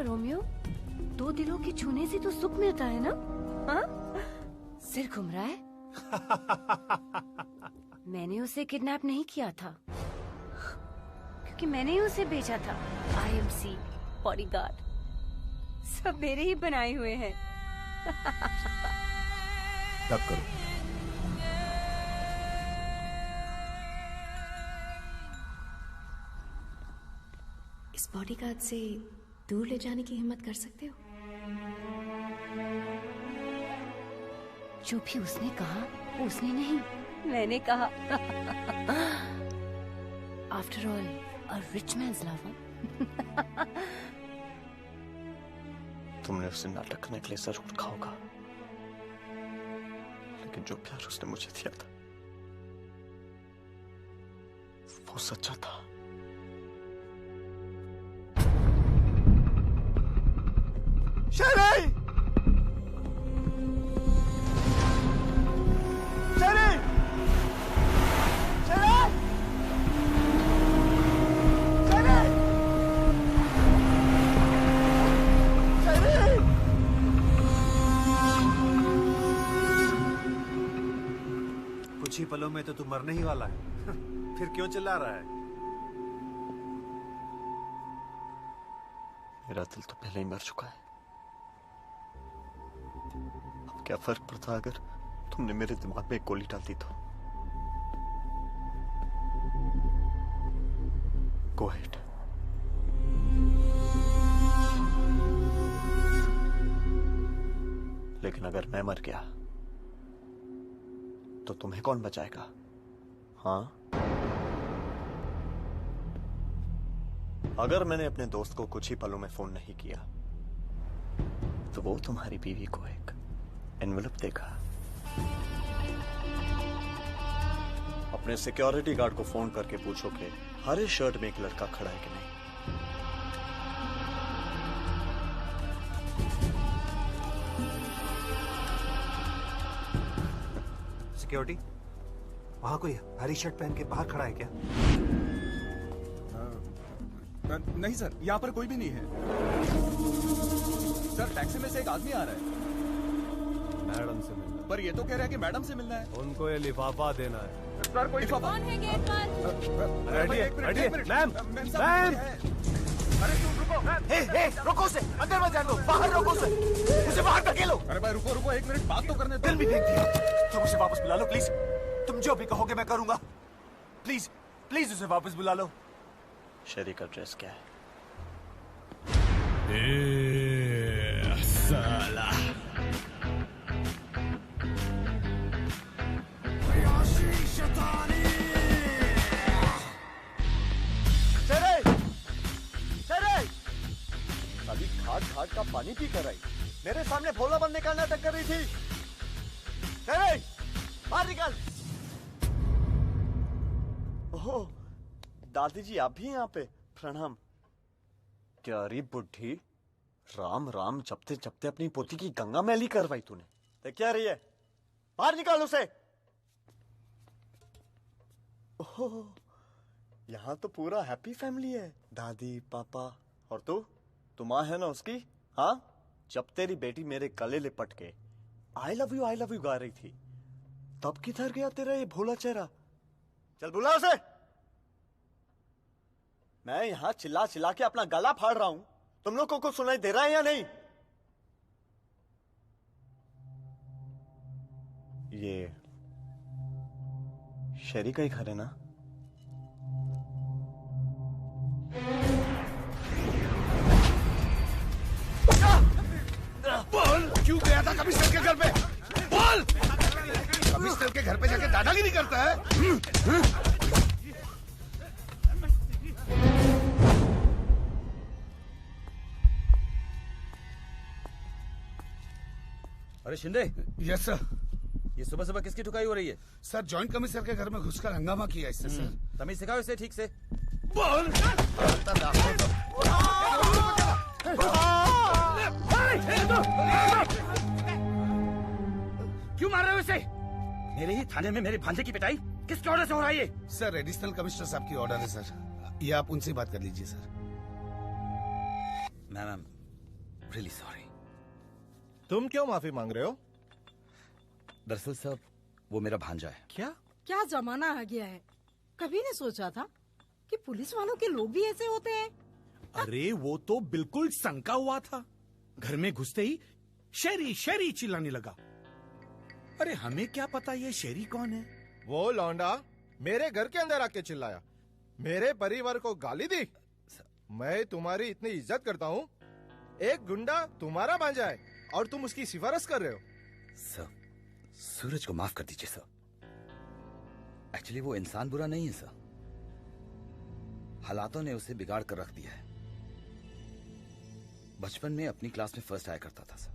रोमियो, दो दिलों के छूने से तो सुख मिलता है ना? हाँ? सिर घूम रहा है? मैंने उसे किडनैप नहीं किया था, क्योंकि मैंने ही उसे भेजा था। IMC बॉडीगार्ड सब मेरे ही बनाए हुए हैं। तब करो। इस बॉडीगार्ड से दूर ले जाने की हिम्मत कर सकते हो? जो भी उसने कहा वो उसने नहीं, मैंने कहा। After all a rich mains lover. तुमने उसे नाटक करने के लिए जरूर कहा होगा, लेकिन जो प्यार उसने मुझे दिया था वो सच्चा था। शेरी! शेरी! शेरी! शेरी! शेरी! कुछ ही पलों में तो तू मरने ही वाला है। फिर क्यों चिल्ला रहा है? मेरा दिल तो पहले ही मर चुका है। क्या फर्क पड़ता अगर तुमने मेरे दिमाग में एक गोली डाल दी तो? Go ahead. लेकिन अगर मैं मर गया तो तुम्हें कौन बचाएगा? हाँ, अगर मैंने अपने दोस्त को कुछ ही पलों में फोन नहीं किया तो वो तुम्हारी बीवी को एक एनवेलप देगा। अपने सिक्योरिटी गार्ड को फोन करके पूछो कि हरे शर्ट में एक लड़का खड़ा है कि नहीं। सिक्योरिटी, वहां कोई हरी शर्ट पहन के बाहर खड़ा है क्या? नहीं सर, यहाँ पर कोई भी नहीं है। सर, टैक्सी में से एक आदमी आ रहा है। मैडम से मिलना। पर ये तो कह रहा है कि मैडम से मिलना है। उनको ये लिफाफा देना है। सर, कोई कौन है गेट पर? Ma'am, ma'am. अरे तुम रुको। रोको उसे, अंदर मत जाने दो, बाहर रोको उसे, उसे बाहर धकेलो। अरे भाई रुको रुको, एक मिनट बात तो करने दो। दिल भी देख दिया। तुम उसे वापस बुला लो प्लीज। तुम जो भी कहोगे मैं करूंगा। प्लीज प्लीज उसे वापस बुला लो। शेरी का ड्रेस क्या है? साला। अभी घाट घाट का पानी पी कर आई, मेरे सामने भोला बनने का नाटक कर रही थी। बाहर निकल। ओह, दादी जी आप भी यहाँ पे? प्रणाम। प्यारी बुढ़ी, राम राम जपते जपते अपनी पोती की गंगा मैली करवाई तूने। देख क्या रही है? बाहर निकाल उसे। ओह, यहाँ तो पूरा हैप्पी फैमिली है। दादी, पापा और तू माँ है ना उसकी? हाँ, जब तेरी बेटी मेरे गले लिपट के आई लव यू गा रही थी, तब किधर गया तेरा ये भोला चेहरा? चल बुला उसे। मैं यहां चिल्ला चिल्ला के अपना गला फाड़ रहा हूं, तुम लोगों को सुनाई दे रहा है या नहीं? ये शेरी का ही घर है ना? बोल, क्यों गया था कमिश्नर के घर पे? बोल! कमिश्नर के घर पे जाके दादागिरी करता है? अरे शिंदे। Yes sir. ये सुबह सुबह किसकी ठुकाई हो रही है? सर, जॉइंट कमिश्नर के घर में घुसकर हंगामा किया इससे सर। तमीज सिखाओ इसे ठीक से। बोल! क्यों मार रहे हो इसे? मेरे ही थाने में मेरे भांजे की पिटाई किसके ऑर्डर से हो रहा है ये? सर, एडिशनल कमिश्नर साहब की ऑर्डर है सर। ये आप उनसे बात कर लीजिए सर। Ma'am, really sorry. तुम क्यों माफी मांग रहे हो? दरअसल साहब, वो मेरा भांजा है। क्या जमाना आ गया है। कभी नहीं सोचा था कि पुलिस वालों के लोग भी ऐसे होते हैं। अरे वो तो बिल्कुल सनका हुआ था, घर में घुसते ही शेरी शेरी चिल्लाने लगा। अरे हमें क्या पता ये शेरी कौन है? वो लौंडा मेरे घर के अंदर आके चिल्लाया, मेरे परिवार को गाली दी। मैं तुम्हारी इतनी इज्जत करता हूँ, एक गुंडा तुम्हारा भांजा है और तुम उसकी सिफारिश कर रहे हो। सर, सूरज को माफ कर दीजिए सर। एक्चुअली वो इंसान बुरा नहीं है सर, हालातों ने उसे बिगाड़ कर रख दिया है। बचपन में अपनी क्लास में फर्स्ट आया करता था सर।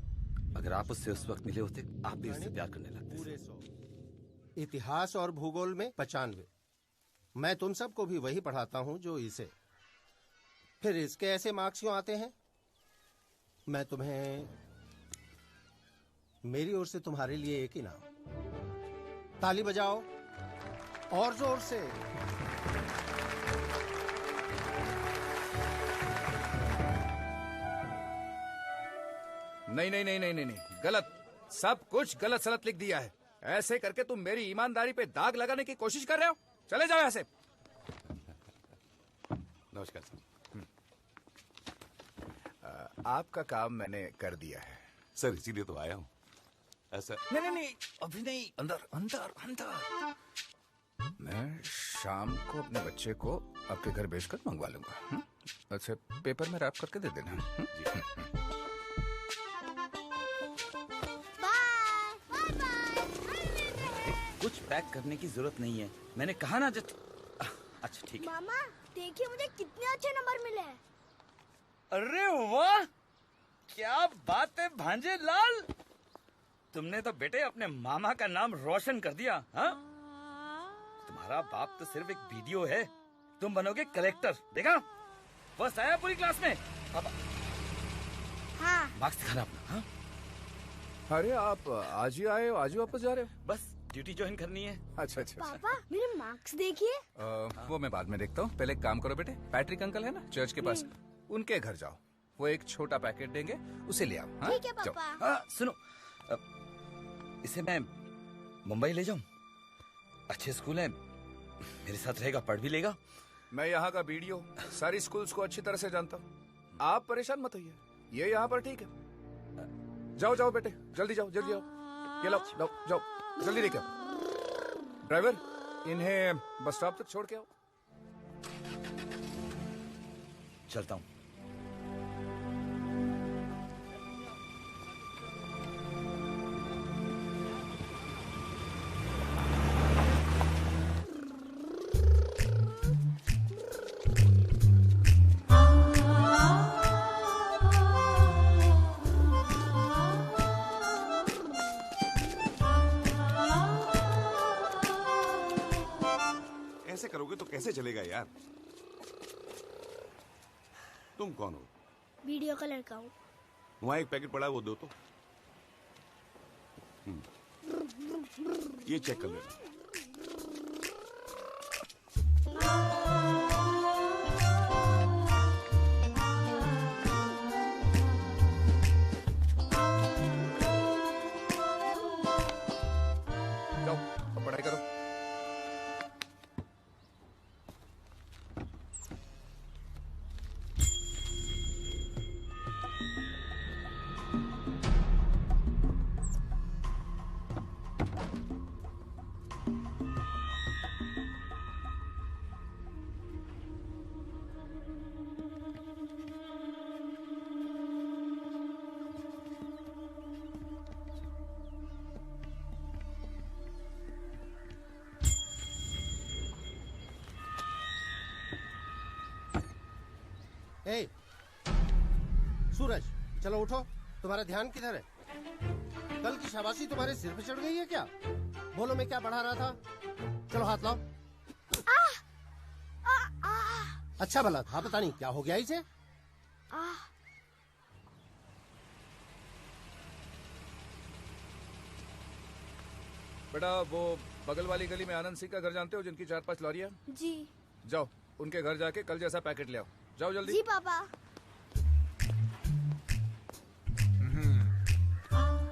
अगर आप उससे उस वक्त मिले होते, आप भी उससे प्यार करने लगते सर। इतिहास और भूगोल में 95। मैं तुम सबको भी वही पढ़ाता हूँ जो इसे। फिर इसके ऐसे मार्क्स क्यों आते हैं? मैं तुम्हें, मेरी ओर से तुम्हारे लिए एक इनाम। ताली बजाओ और जोर से। नहीं नहीं नहीं नहीं नहीं नहीं, गलत, सब कुछ गलत सलत लिख दिया है। ऐसे करके तुम मेरी ईमानदारी पे दाग लगाने की कोशिश कर रहे हो? चले जाओ यहाँ से। नमस्कार सर। आपका काम मैंने कर दिया है सर, इसीलिए तो आया हूँ। ऐसा नहीं नहीं नहीं, अभी नहीं, अंदर अंदर अंदर। मैं शाम को अपने बच्चे को आपके घर भेजकर मंगवा लूंगा। अच्छा, पेपर में रैप करके दे देना। कुछ पैक करने की जरूरत नहीं है, मैंने कहा ना जस्ट। अच्छा ठीक है। मामा देखिए मुझे कितने अच्छे नंबर मिले हैं। अरे वाह, क्या बात है भांजे लाल, तुमने तो बेटे अपने मामा का नाम रोशन कर दिया। हाँ, तुम्हारा बाप तो सिर्फ एक वीडियो है, तुम बनोगे कलेक्टर। देखा, फर्स्ट आया पूरी क्लास में। अब हाँ। मार्क्स दिखाना अपना। हाँ? अरे आप आज ही आए हो, आज ही वापस जा रहे हो? बस ड्यूटी ज्वाइन करनी है। अच्छा अच्छा। पापा मेरे मार्क्स देखिए। वो मैं बाद में देखता हूँ, पहले एक काम करो बेटे, पैट्रिक अंकल है ना चर्च के पास, उनके घर जाओ, वो एक छोटा पैकेट देंगे, उसे ले आओ। हाँ? ठीक है जाओ। पापा। हाँ, सुनो, इसे मैं मुंबई ले जाऊं? अच्छे स्कूल है, मेरे साथ रहेगा, पढ़ भी लेगा। मैं यहाँ का वीडियो सारी स्कूल्स को अच्छी तरह से जानता हूँ, आप परेशान मत होइए, ये यहाँ पर ठीक है। जाओ जाओ बेटे, जल्दी जाओ, जल्दी जाओ, ये लो, जाओ जाओ, जल्दी लेके आओ। ड्राइवर, इन्हें बस स्टॉप तक छोड़ के आओ। चलता हूँ। ऐसे करोगे तो कैसे चलेगा यार? तुम कौन हो? वीडियो का लड़का हूँ। वहां एक पैकेट पड़ा है, वो दो तो। ये चेक कर लेना। जाओ, अब पढ़ाई करो। ए, सूरज चलो उठो, तुम्हारा ध्यान किधर है? कल की शाबाशी तुम्हारे सिर पे चढ़ गई है क्या? बोलो मैं क्या पढ़ा रहा था? चलो हाथ लाओ। अच्छा भला था, पता नहीं क्या हो गया इसे। बेटा वो बगल वाली गली में आनंद सिंह का घर जानते हो, जिनकी 4-5 लॉरियां? जी। जाओ उनके घर जाके कल जैसा पैकेट ले आओ, जाओ जल्दी। जी पापा।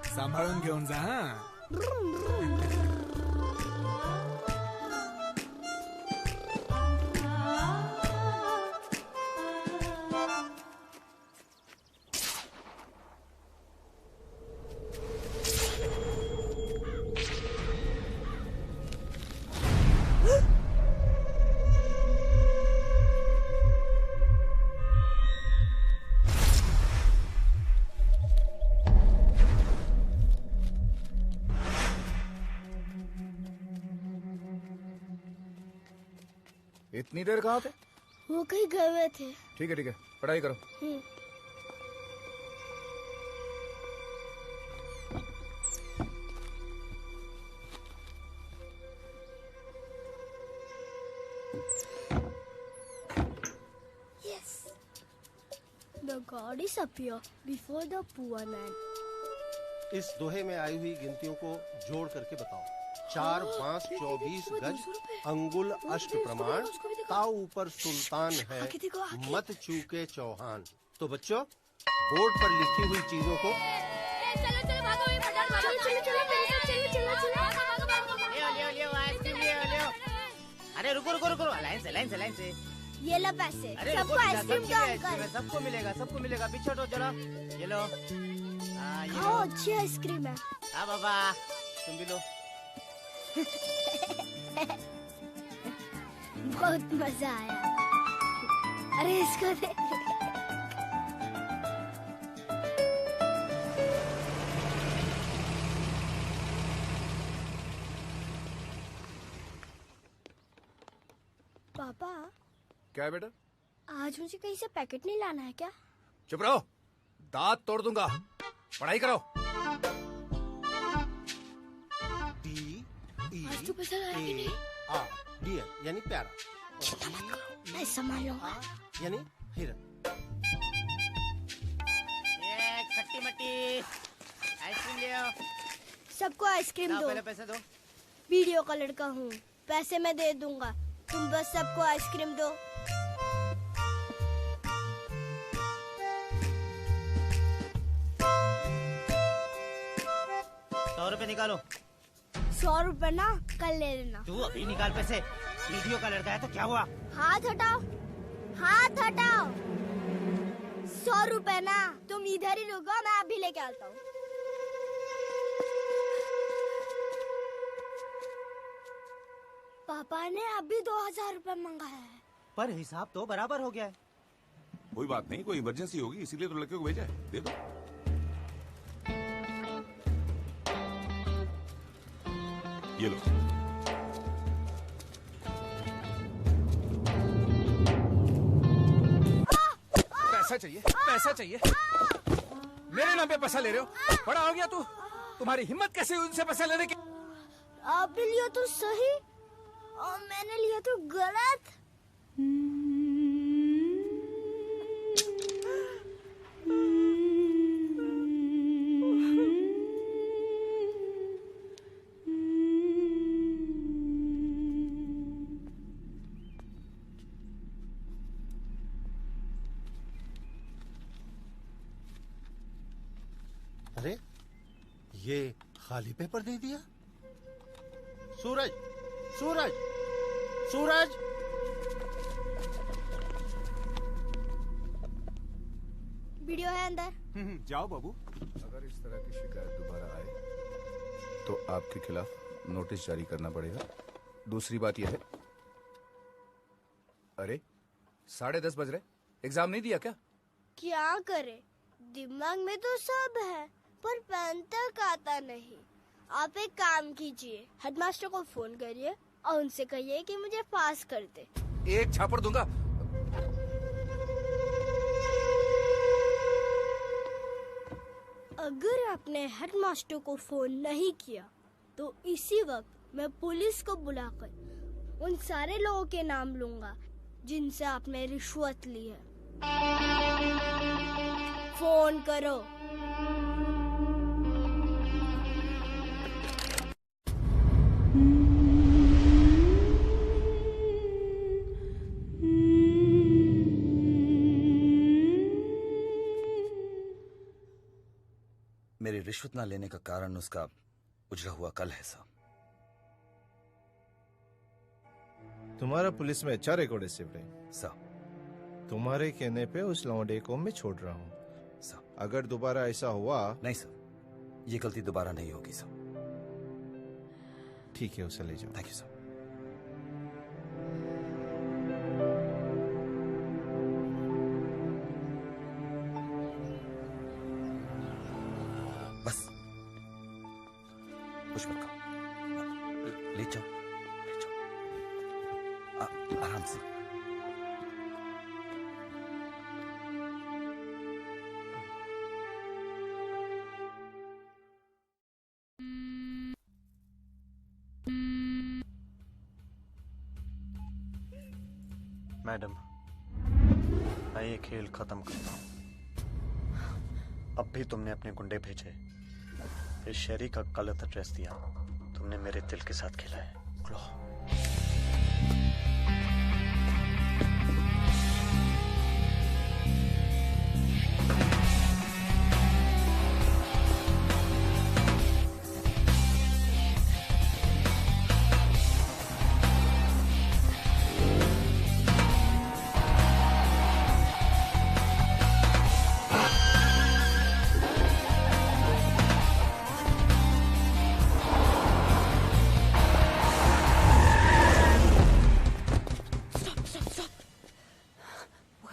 सांभाळून घेऊन जा। हाँ इतनी देर कहाँ थे? वो कहीं गए हुए थे। ठीक है पढ़ाई करो। Yes. The god is appear before the poor man. इस दोहे में आई हुई गिनतियों को जोड़ करके बताओ। 4, 5, 24 गज, अंगुल अष्ट प्रमाण, ताऊ ऊपर सुल्तान है, मत चूके चौहान। तो बच्चों, बोर्ड पर लिखी हुई चीजों को चलो भागो, ये फटाफट भागो। चलो लियो आइसक्रीम लियो। अरे रुको, लाइन से। ये लो पैसे, अरे सबको आइसक्रीम दो अंकल। सबको मिलेगा, पीछे हटो जरा। ये लो। खाओ, अच्छी आइसक्रीम है। हाँ बाबा, तुम भी लो। बहुत मजा आया। अरे इसको दे। क्या है बेटा? आज मुझे कहीं से पैकेट नहीं लाना है क्या? चुप रहो, दांत तोड़ दूंगा। पढ़ाई करो। आज तू पैसा लाया कि नहीं? डियर यानी प्यारा, मैं संभाल लूंगा। यानी हिरन। खट्टी मट्टी आइसक्रीम ले आओ। सबको आइसक्रीम दो। पहले पैसे दो। वीडियो का लड़का हूँ, पैसे मैं दे दूंगा, तुम बस सबको आइसक्रीम दो। ₹100 निकालो। 100 रुपए ना कल ले लेना। तू अभी निकाल पैसे। वीडियो का लड़का है तो क्या हुआ? हाथ हटाओ, हाथ हटाओ। 100 रुपए ना, तुम इधर ही रुको, मैं अभी लेके आता हूँ। पापा ने अभी 2000 रुपए मंगाया है। पर हिसाब तो बराबर हो गया है। कोई बात नहीं, कोई इमरजेंसी होगी इसीलिए तो लड़के को भेजा है। दे दो। ये लो। पैसा चाहिए, पैसा चाहिए। मेरे नाम पे पैसा ले रहे हो? बड़ा हो गया तू। तुम्हारी हिम्मत कैसे हुई उनसे पैसा लेने की? आपने लिया तो सही और मैंने लिया तो गलत। अरे ये खाली पेपर दे दिया। सूरज, सूरज, सूरज। वीडियो है अंदर। जाओ बाबू। अगर इस तरह की शिकायत दोबारा आए तो आपके खिलाफ नोटिस जारी करना पड़ेगा। दूसरी बात यह है, अरे 10:30 बज रहे, एग्जाम नहीं दिया क्या? क्या करे, दिमाग में तो सब है पर पेन तक आता नहीं। आप एक काम कीजिए, हेडमास्टर को फोन करिए और उनसे कहिए कि मुझे पास कर दे। एक छापड़ दूंगा। अगर आपने हेडमास्टर को फोन नहीं किया तो इसी वक्त मैं पुलिस को बुलाकर उन सारे लोगों के नाम लूंगा जिनसे आपने रिश्वत ली है। फोन करो। मेरी रिश्वत ना लेने का कारण उसका उजड़ा हुआ कल है साहब। तुम्हारा पुलिस में अच्छा रिकॉर्ड है शिवरे साहब। तुम्हारे कहने पे उस लौंडे को मैं छोड़ रहा हूँ साहब। अगर दोबारा ऐसा हुआ। नहीं सर, ये गलती दोबारा नहीं होगी सर। ठीक है, उसे ले जाओ। Thank you sir. बस कुछ मत कहो, ले जाओ, ले जाओ आराम से। मैडम, मैं ये खेल खत्म करता हूँ। अब भी तुमने अपने गुंडे भेजे, इस शहरी का गलत एड्रेस दिया, तुमने मेरे दिल के साथ खेला है। उड़ो।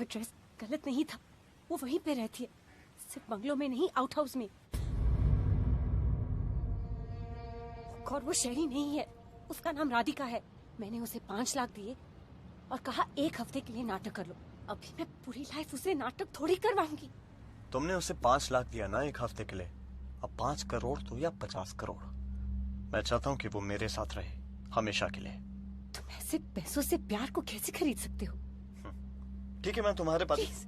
एड्रेस गलत नहीं था, वो वहीं पे रहती है, सिर्फ बंगलों में नहीं, आउट हाउस में। और वो शहरी नहीं है, उसका नाम राधिका है। मैंने उसे 5 लाख दिए और कहा 1 हफ्ते के लिए नाटक कर लो। अभी मैं पूरी लाइफ उसे नाटक थोड़ी करवाऊंगी। तुमने उसे 5 लाख दिया ना 1 हफ्ते के लिए, अब 5 करोड़ तो या 50 करोड़। मैं चाहता हूँ कि वो मेरे साथ रहे हमेशा के लिए। तुम ऐसे पैसों से प्यार को कैसे खरीद सकते हो? ठीक है, मैं तुम्हारे पास।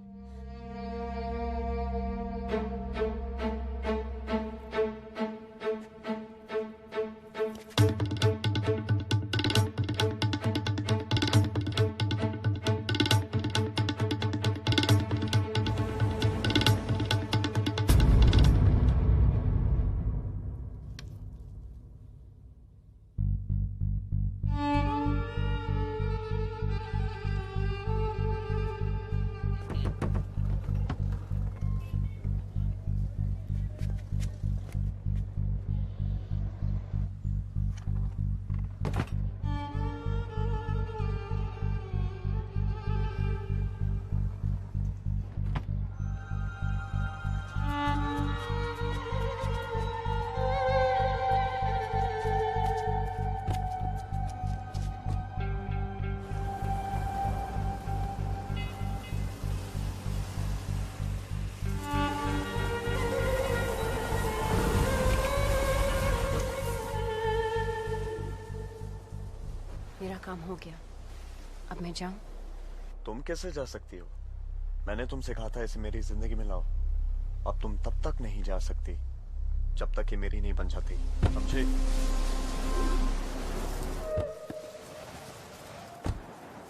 मेरा काम हो गया, अब मैं जाऊं? तुम कैसे जा सकती हो? मैंने तुमसे कहा था इसे मेरी जिंदगी में लाओ। अब तुम तब तक नहीं जा सकती जब तक ये मेरी नहीं बन जाती, समझे?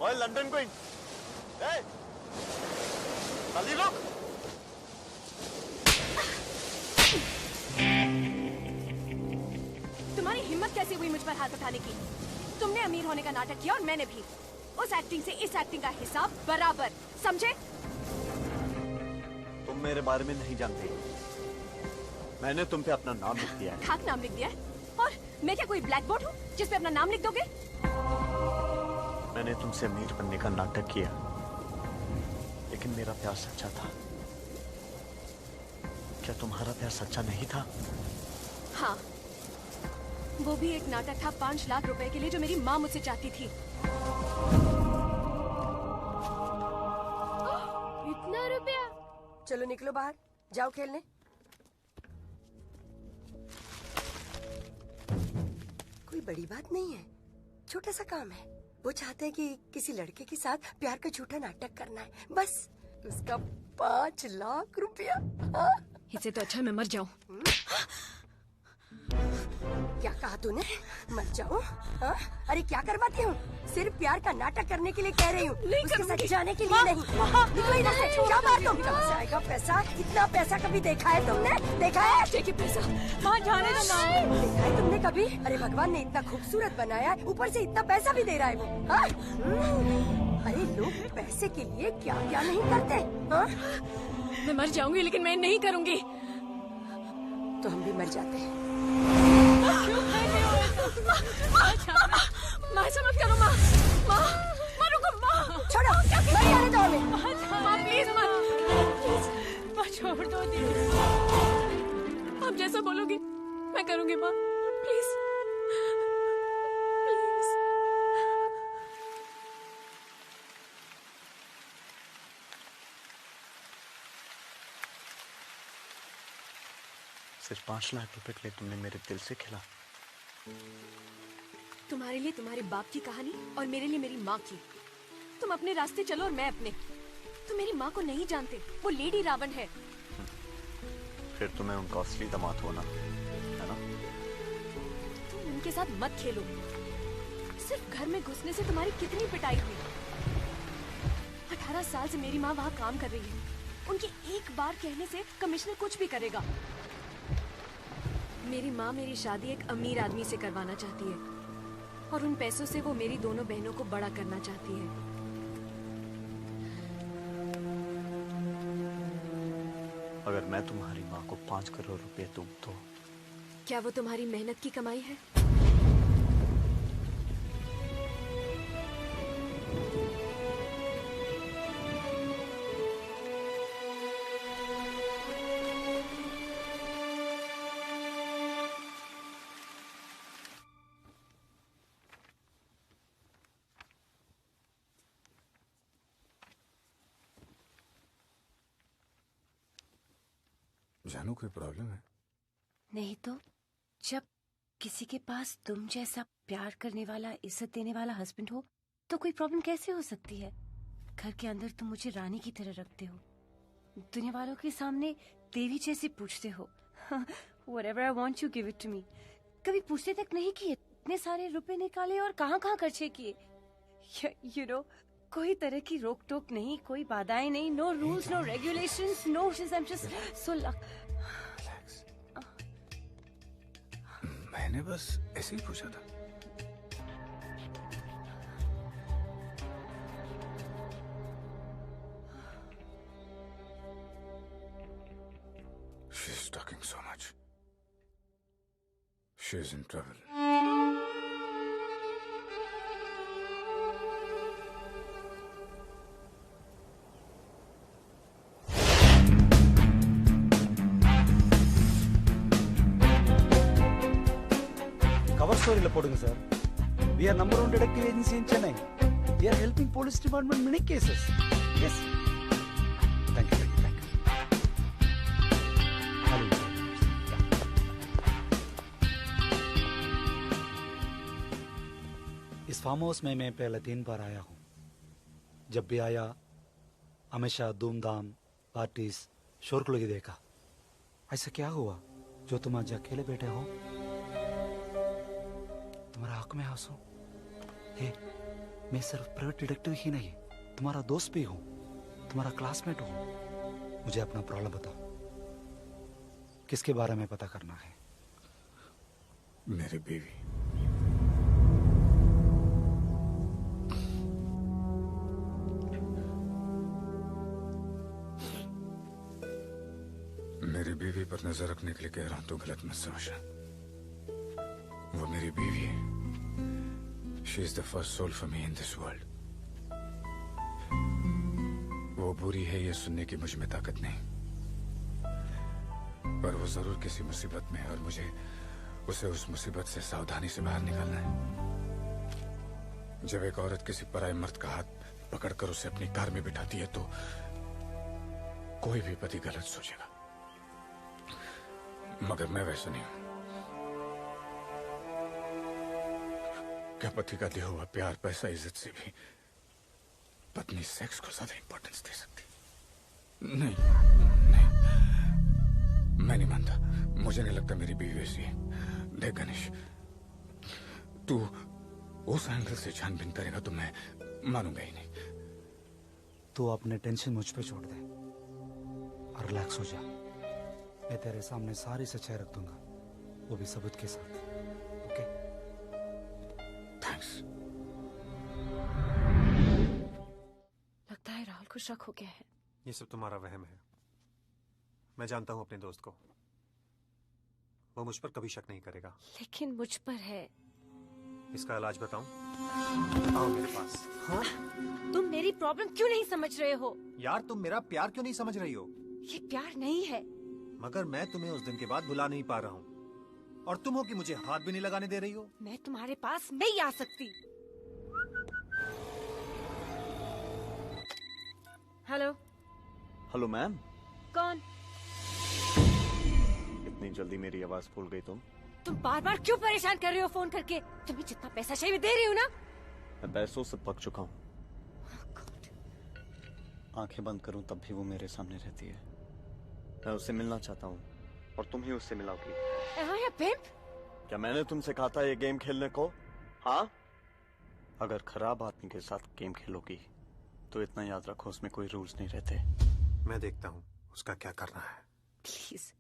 ओए लंदन क्वीन, जल्दी रुक। तुम्हारी हिम्मत कैसे हुई मुझ पर हाथ उठाने की? तुमने अमीर होने का नाटक किया और मैंने भी। उस एक्टिंग से इस एक्टिंग का हिसाब बराबर, समझे? तुम मेरे बारे में नहीं जानती। मैंने तुम पे अपना नाम लिख दिया है। खाक नाम लिख दिया है? और मैं क्या कोई ब्लैक बोर्ड हूँ जिस पे अपना नाम लिख दोगे? मैंने तुमसे अमीर बनने का नाटक किया, लेकिन मेरा प्यार सच्चा था। क्या तुम्हारा प्यार सच्चा नहीं था? हाँ, वो भी एक नाटक था 5 लाख रुपए के लिए जो मेरी माँ मुझसे चाहती थी। इतना रुपया? चलो निकलो बाहर, जाओ खेलने। कोई बड़ी बात नहीं है, छोटा सा काम है। वो चाहते हैं कि किसी लड़के के साथ प्यार का झूठा नाटक करना है, बस। उसका 5 लाख रुपया। हाँ? इससे तो अच्छा मैं मर जाऊं। क्या कहा तूने? मत जाओ? हाँ? अरे क्या करवाती हूँ? सिर्फ प्यार का नाटक करने के लिए कह रही हूँ, उसके साथ जाने के लिए नहीं। निकलो इधर से, क्या बात तुम? कहाँ से आएगा पैसा? इतना पैसा कभी देखा है तुमने? देखा है? देखिए पैसा, वहाँ जाने दो ना। देखा है तुमने कभी? अरे भगवान ने इतना खूबसूरत बनाया है, ऊपर से इतना पैसा भी दे रहा है वो। हाँ? अरे लोग पैसे के लिए क्या क्या नहीं करते। हाँ? मैं मर जाऊंगी लेकिन मैं नहीं करूंगी। तो हम भी मर जाते हैं। माँ ऐसा मत करो माँ। माँ रुको माँ। छोड़ो, नहीं आने दो हमें। माँ प्लीज मत। माँ छोड़ दो दीदी। आप जैसा बोलोगी मैं करूंगी माँ, प्लीज प्लीज। सिर्फ 5 लाख रुपए के लिए तुमने मेरे दिल से खेला। तुम्हारे लिए तुम्हारे बाप की कहानी और मेरे लिए मेरी माँ की। तुम अपने रास्ते चलो और मैं अपने। तुम मेरी माँ को नहीं जानते, वो लेडी रावण है। फिर तुम्हें उनका असली दामाद होना है ना? तुम उनके साथ मत खेलो। सिर्फ घर में घुसने से तुम्हारी कितनी पिटाई हुई। 18 साल से मेरी माँ वहाँ काम कर रही है। उनके एक बार कहने से कमिश्नर कुछ भी करेगा। मेरी माँ मेरी शादी एक अमीर आदमी से करवाना चाहती है और उन पैसों से वो मेरी दोनों बहनों को बड़ा करना चाहती है। अगर मैं तुम्हारी माँ को 5 करोड़ रुपए दूं तो क्या वो तुम्हारी मेहनत की कमाई है? जानू कोई प्रॉब्लम है? नहीं तो जब किसी के पास तुम जैसा प्यार करने वाला, इज्जत देने वाला हस्बैंड हो तो कोई प्रॉब्लम कैसे हो सकती है? घर के अंदर तुम मुझे रानी की तरह रखते हो, दुनिया वालों के सामने देवी जैसी पूछते हो। Whatever I want you give it to me। कभी पूछते तक नहीं किए, इतने सारे रुपए निकाले और कहाँ कहाँ खर्चे किए। You know, कोई तरह की रोक टोक नहीं, कोई बाधाएं नहीं, no rules, no regulations, no, I'm just so मैंने बस ऐसे ही पूछा था। She's talking so much. She's in trouble. Cover ஸ்டோரியில போடுங்க sir. We are number 1 detective agency in Chennai. We are helping police department many cases. Yes. Thank you. इस farm house में मैं पहले 3 बार आया हूँ। जब भी आया हमेशा धूमधाम, पार्टीज, शोरगुल देखा। ऐसा क्या हुआ जो तुम आज अकेले बैठे हो? तुम्हारा आंख में आंसू? हे, मैं सिर्फ प्राइवेट डिटेक्टिव ही नहीं, तुम्हारा दोस्त भी हूँ, तुम्हारा क्लासमेट हूँ। मुझे अपना प्रॉब्लम बताओ, किसके बारे में पता करना है? मेरी बीवी। मेरी बीवी पर नजर रखने के लिए कह रहा हूं तो गलत मत समझना। वो मेरी बीवी है। She is the first soul for me in this world. वो बुरी है ये सुनने की मुझ में ताकत नहीं, पर वो जरूर किसी मुसीबत में है और मुझे उसे उस मुसीबत से सावधानी से बाहर निकालना है। जब एक औरत किसी पराये मर्द का हाथ पकड़कर उसे अपनी कार में बिठाती है तो कोई भी पति गलत सोचेगा, मगर मैं वैसा नहीं हूं। क्या पति का दिया हुआ प्यार, पैसा, इज्जत से भी पत्नी सेक्स को ज्यादा इंपॉर्टेंस दे सकती? नहीं, मैं नहीं मानता। मुझे नहीं लगता मेरी बीवी वैसी है। देख गणेश, तू उस एंगल से छानबीन करेगा तो मैं मानूंगा ही नहीं। तू अपने टेंशन मुझ पे छोड़ दे और रिलैक्स हो जा। मैं तेरे सामने सारी सच्चाई रख दूंगा, वो भी सबूत के साथ। ओके? थैंक्स। लगता है राहुल को शक हो गया है। ये सब तुम्हारा वहम है। मैं जानता हूं अपने दोस्त को, वो मुझ पर कभी शक नहीं करेगा। लेकिन मुझ पर है। इसका इलाज बताऊं? आओ मेरे पास। हाँ? तुम मेरी प्रॉब्लम क्यों नहीं समझ रहे हो? यार तुम मेरा प्यार क्यों नहीं समझ रही हो? ये प्यार नहीं है। मगर मैं तुम्हें उस दिन के बाद भुला नहीं पा रहा हूँ, और तुम हो कि मुझे हाथ भी नहीं लगाने दे रही हो। मैं तुम्हारे पास नहीं आ सकती। हेलो। Hello ma'am. कौन? इतनी जल्दी मेरी आवाज भूल गई तुम बार बार क्यों परेशान कर रहे हो फोन करके? तुम्हें जितना पैसा चाहिए दे रही हूँ ना। मैं पैसों से पक चुका हूँ। आंखें बंद करूं तब भी वो मेरे सामने रहती है। मैं उससे मिलना चाहता हूँ और तुम ही उससे मिलाओगी। पिंप? क्या मैंने तुमसे कहा था ये गेम खेलने को? हाँ? अगर खराब आदमी के साथ गेम खेलोगी तो इतना याद रखो उसमें कोई रूल्स नहीं रहते। मैं देखता हूँ उसका क्या करना है। प्लीज,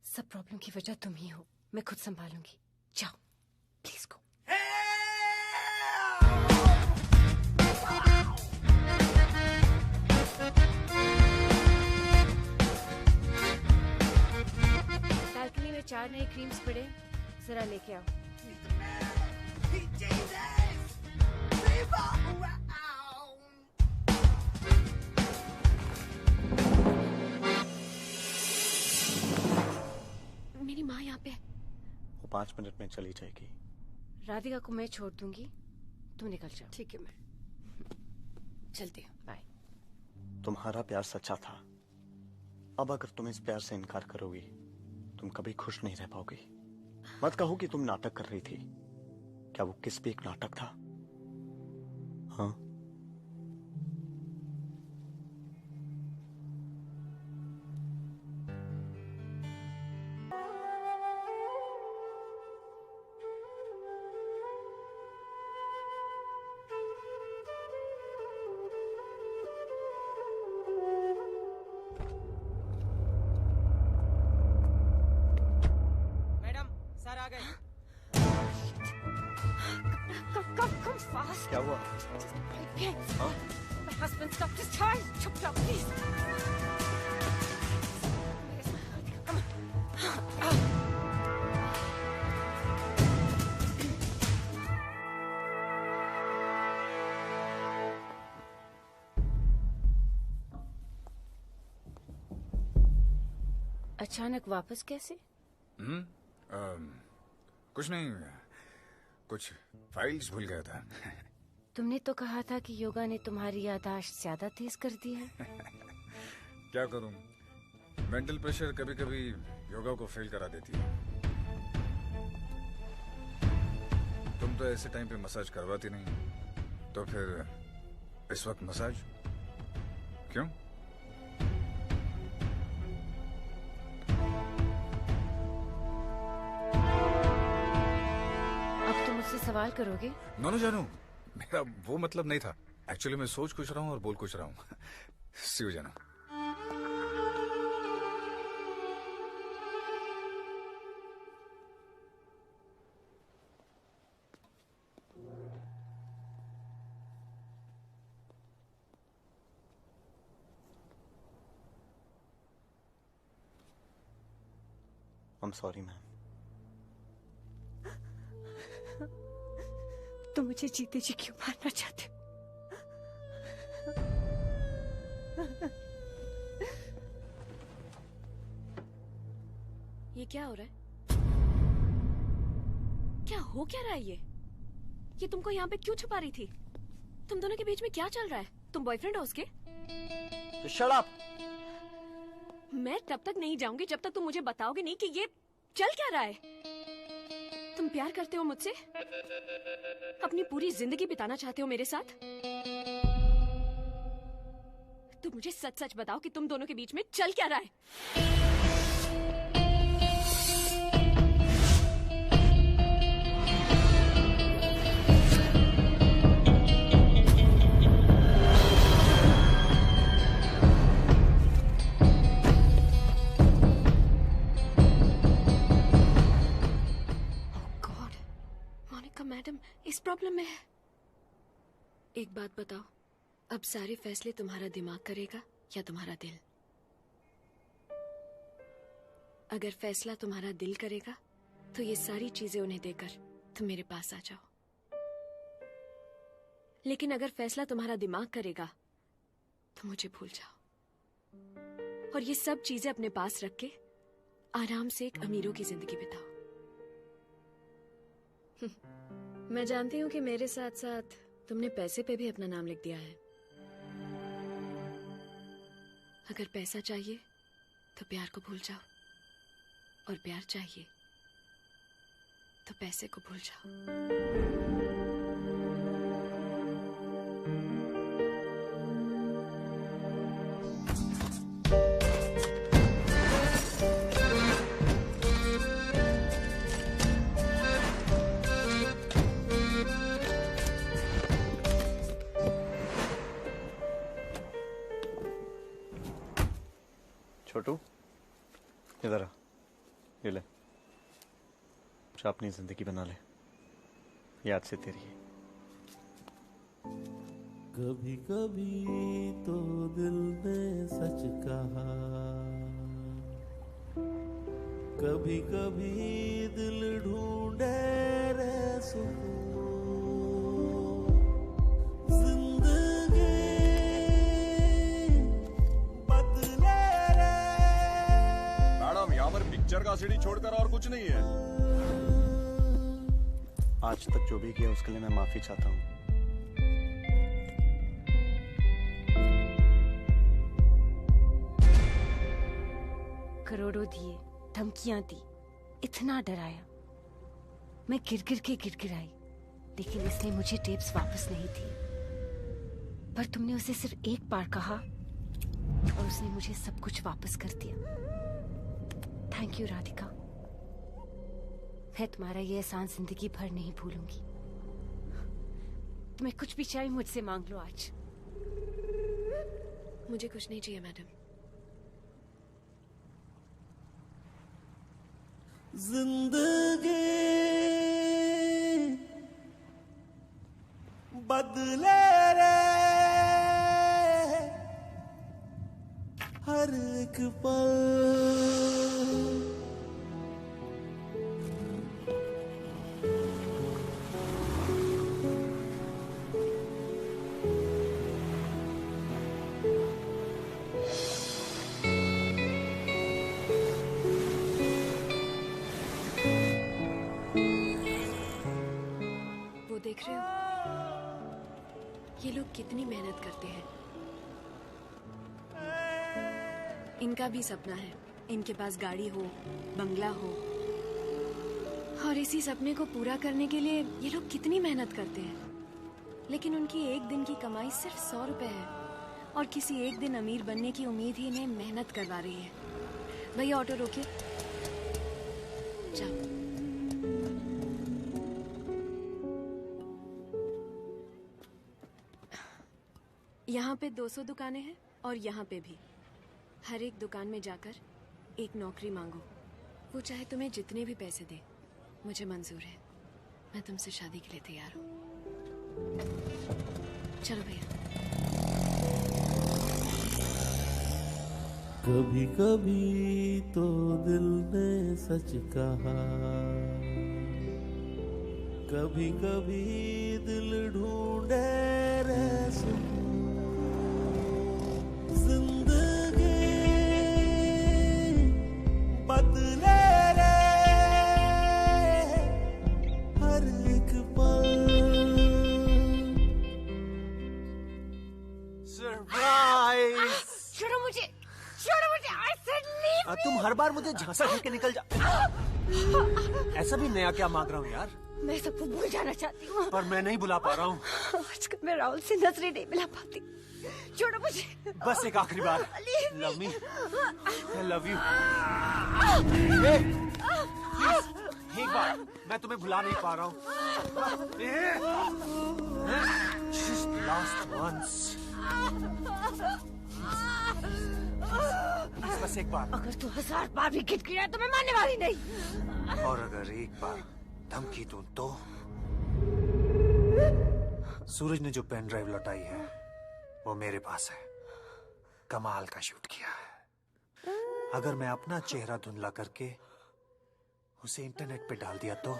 सब प्रॉब्लम की वजह तुम ही हो। मैं खुद संभालूंगी। जाओ प्लीज गो। बालकनी में 4 नए क्रीम्स पड़े, जरा लेके आओ। मेरी माँ यहाँ पे। वो 5 मिनट में चली जाएगी। राधिका को मैं छोड़ दूंगी, तुम निकल जाओ। ठीक है, मैं चलती हूँ। बाय। तुम्हारा प्यार सच्चा था, अब अगर तुम इस प्यार से इनकार करोगी तुम कभी खुश नहीं रह पाओगी। मत कहो कि तुम नाटक कर रही थी। क्या वो किस भी एक नाटक था? हाँ, Come fast. क्या हुआ? हाँ? My husband stopped his car. Chop, chop, please. Come on. अचानक वापस कैसे? कुछ नहीं, कुछ फाइल्स भूल गया था। तुमने तो कहा था कि योगा ने तुम्हारी याददाश्त ज्यादा तेज कर दी है। क्या करूं, मेंटल प्रेशर कभी कभी योगा को फेल करा देती है। तुम तो ऐसे टाइम पे मसाज करवाती नहीं, तो फिर इस वक्त मसाज क्यों? मुझसे सवाल करोगे? नो जानू, मेरा वो मतलब नहीं था। एक्चुअली मैं सोच कुछ रहा हूँ और बोल कुछ रहा हूँ। सी यू जानू। I'm sorry, ma'am. तुम मुझे जीते जी क्यों मारना चाहते हो? ये क्या हो रहा है? क्या हो क्या रहा है ये तुमको यहाँ पे क्यों छुपा रही थी? तुम दोनों के बीच में क्या चल रहा है? तुम बॉयफ्रेंड हो उसके? Shut up! मैं तब तक नहीं जाऊंगी जब तक तुम मुझे बताओगे नहीं कि ये चल क्या रहा है। तुम प्यार करते हो मुझसे? अपनी पूरी जिंदगी बिताना चाहते हो मेरे साथ? तो मुझे सच सच बताओ कि तुम दोनों के बीच में चल क्या रहा है? मैडम इस प्रॉब्लम में है। एक बात बताओ, अब सारे फैसले तुम्हारा दिमाग करेगा या तुम्हारा दिल? अगर फैसला तुम्हारा दिल करेगा तो ये सारी चीजें उन्हें देकर तुम मेरे पास आ जाओ। लेकिन अगर फैसला तुम्हारा दिमाग करेगा तो मुझे भूल जाओ और ये सब चीजें अपने पास रख के आराम से एक अमीरों की जिंदगी बिताओ। मैं जानती हूँ कि मेरे साथ साथ तुमने पैसे पे भी अपना नाम लिख दिया है। अगर पैसा चाहिए तो प्यार को भूल जाओ और प्यार चाहिए तो पैसे को भूल जाओ। छोटू इधर आ, ये ले, जा अपनी जिंदगी बना ले, याद से तेरी है। कभी कभी तो दिल ने सच कहा, कभी कभी दिल ढूंढे रे सुकून। पिक्चर का सीडी छोड़कर और कुछ नहीं है। आज तक जो भी किया उसके लिए मैं माफी चाहता हूँ। करोड़ों दिए, धमकियां दी, इतना डराया, मैं गिर के गिड़गिड़ाई, लेकिन इसने मुझे टेप्स वापस नहीं दी। पर तुमने उसे सिर्फ एक बार कहा और उसने मुझे सब कुछ वापस कर दिया। थैंक यू राधिका, मैं तुम्हारा ये एहसान जिंदगी भर नहीं भूलूंगी। तुम्हें कुछ भी चाहिए मुझसे मांग लो आज। मुझे कुछ नहीं चाहिए मैडम। जिंदगी बदले रे हर एक पल। देख रहे हो ये लोग कितनी मेहनत करते हैं। इनका भी सपना है, इनके पास गाड़ी हो, बंगला हो, और इसी सपने को पूरा करने के लिए ये लोग कितनी मेहनत करते हैं। लेकिन उनकी एक दिन की कमाई सिर्फ 100 रुपए है और किसी एक दिन अमीर बनने की उम्मीद ही इन्हें मेहनत करवा रही है। भैया ऑटो रोकिए। जाओ। यहाँ पे 200 दुकानें हैं और यहाँ पे भी। हर एक दुकान में जाकर एक नौकरी मांगो, वो चाहे तुम्हें जितने भी पैसे दे, मुझे मंजूर है। मैं तुमसे शादी के लिए तैयार हूँ। चलो भैया। कभी कभी तो दिल ने सच कहा, कभी कभी दिल ढूंढे रे सुकून। जिंदगी बदले रे हर एक पल। सरप्राइज! छोड़ो मुझे, I said leave me! तुम हर बार मुझे झांसा देके निकल जा। ऐसा भी नया क्या मांग रहा हूँ यार? मैं सबको भूल जाना चाहती हूँ, पर मैं नहीं बुला पा रहा हूँ। आजकल मैं राहुल से नजरें नहीं मिला पाती। छोड़ो मुझे। बस एक आखिरी बार। Love me, I love you. एक बार, मैं तुम्हें भुला नहीं पा रहा हूँ। Just last once. बस एक बार। अगर तू 1000 बार भी गिड़गिड़ाए तो मैं मानने वाली नहीं। और अगर एक बार धमकी दूं तो? सूरज ने जो पेन ड्राइव लौटाई है वो मेरे पास है। कमाल का शूट किया है। अगर मैं अपना चेहरा धुंधला करके उसे इंटरनेट पे डाल दिया तो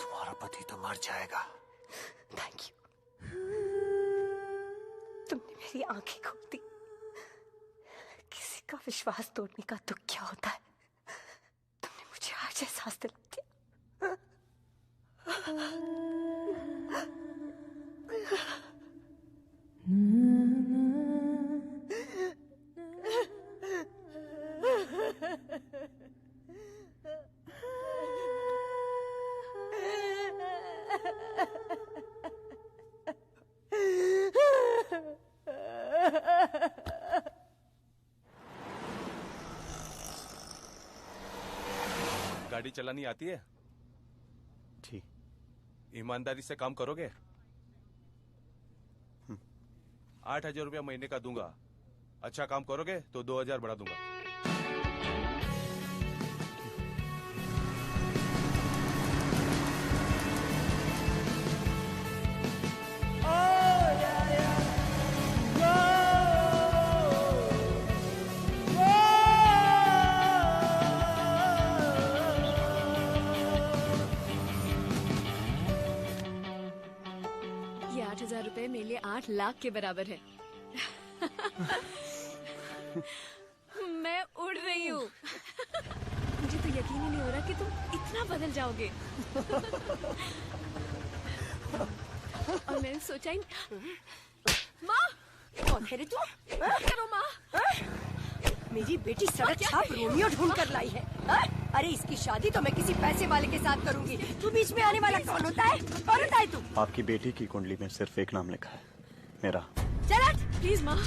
तुम्हारा पति तो मर जाएगा। थैंक यू, तुमने मेरी आंखें खोल दी। किसी का विश्वास तोड़ने का दुख क्या होता है, तुमने मुझे आज एहसास दिला दिया। गाड़ी चलानी आती है? ठीक। ईमानदारी से काम करोगे? 8,000 रुपया महीने का दूंगा। अच्छा काम करोगे तो 2,000 बढ़ा दूंगा। ये 8,000 रुपए मेरे लिए 8 लाख के बराबर है। मैं उड़ रही हूँ। मुझे तो यकीन ही नहीं हो रहा कि तुम इतना बदल जाओगे। और मैंने सोचा ही। माँ, कौन है रे तू? करो माँ। मेरी बेटी सड़क छाप रोमियो ढूंढ कर लाई है। हा? अरे इसकी शादी तो मैं किसी पैसे वाले के साथ करूंगी। तू बीच में आने वाला कौन होता है? कौन होता है तू? आपकी बेटी की कुंडली में सिर्फ एक नाम लिखा है, मेरा। चल हट प्लीज माँ।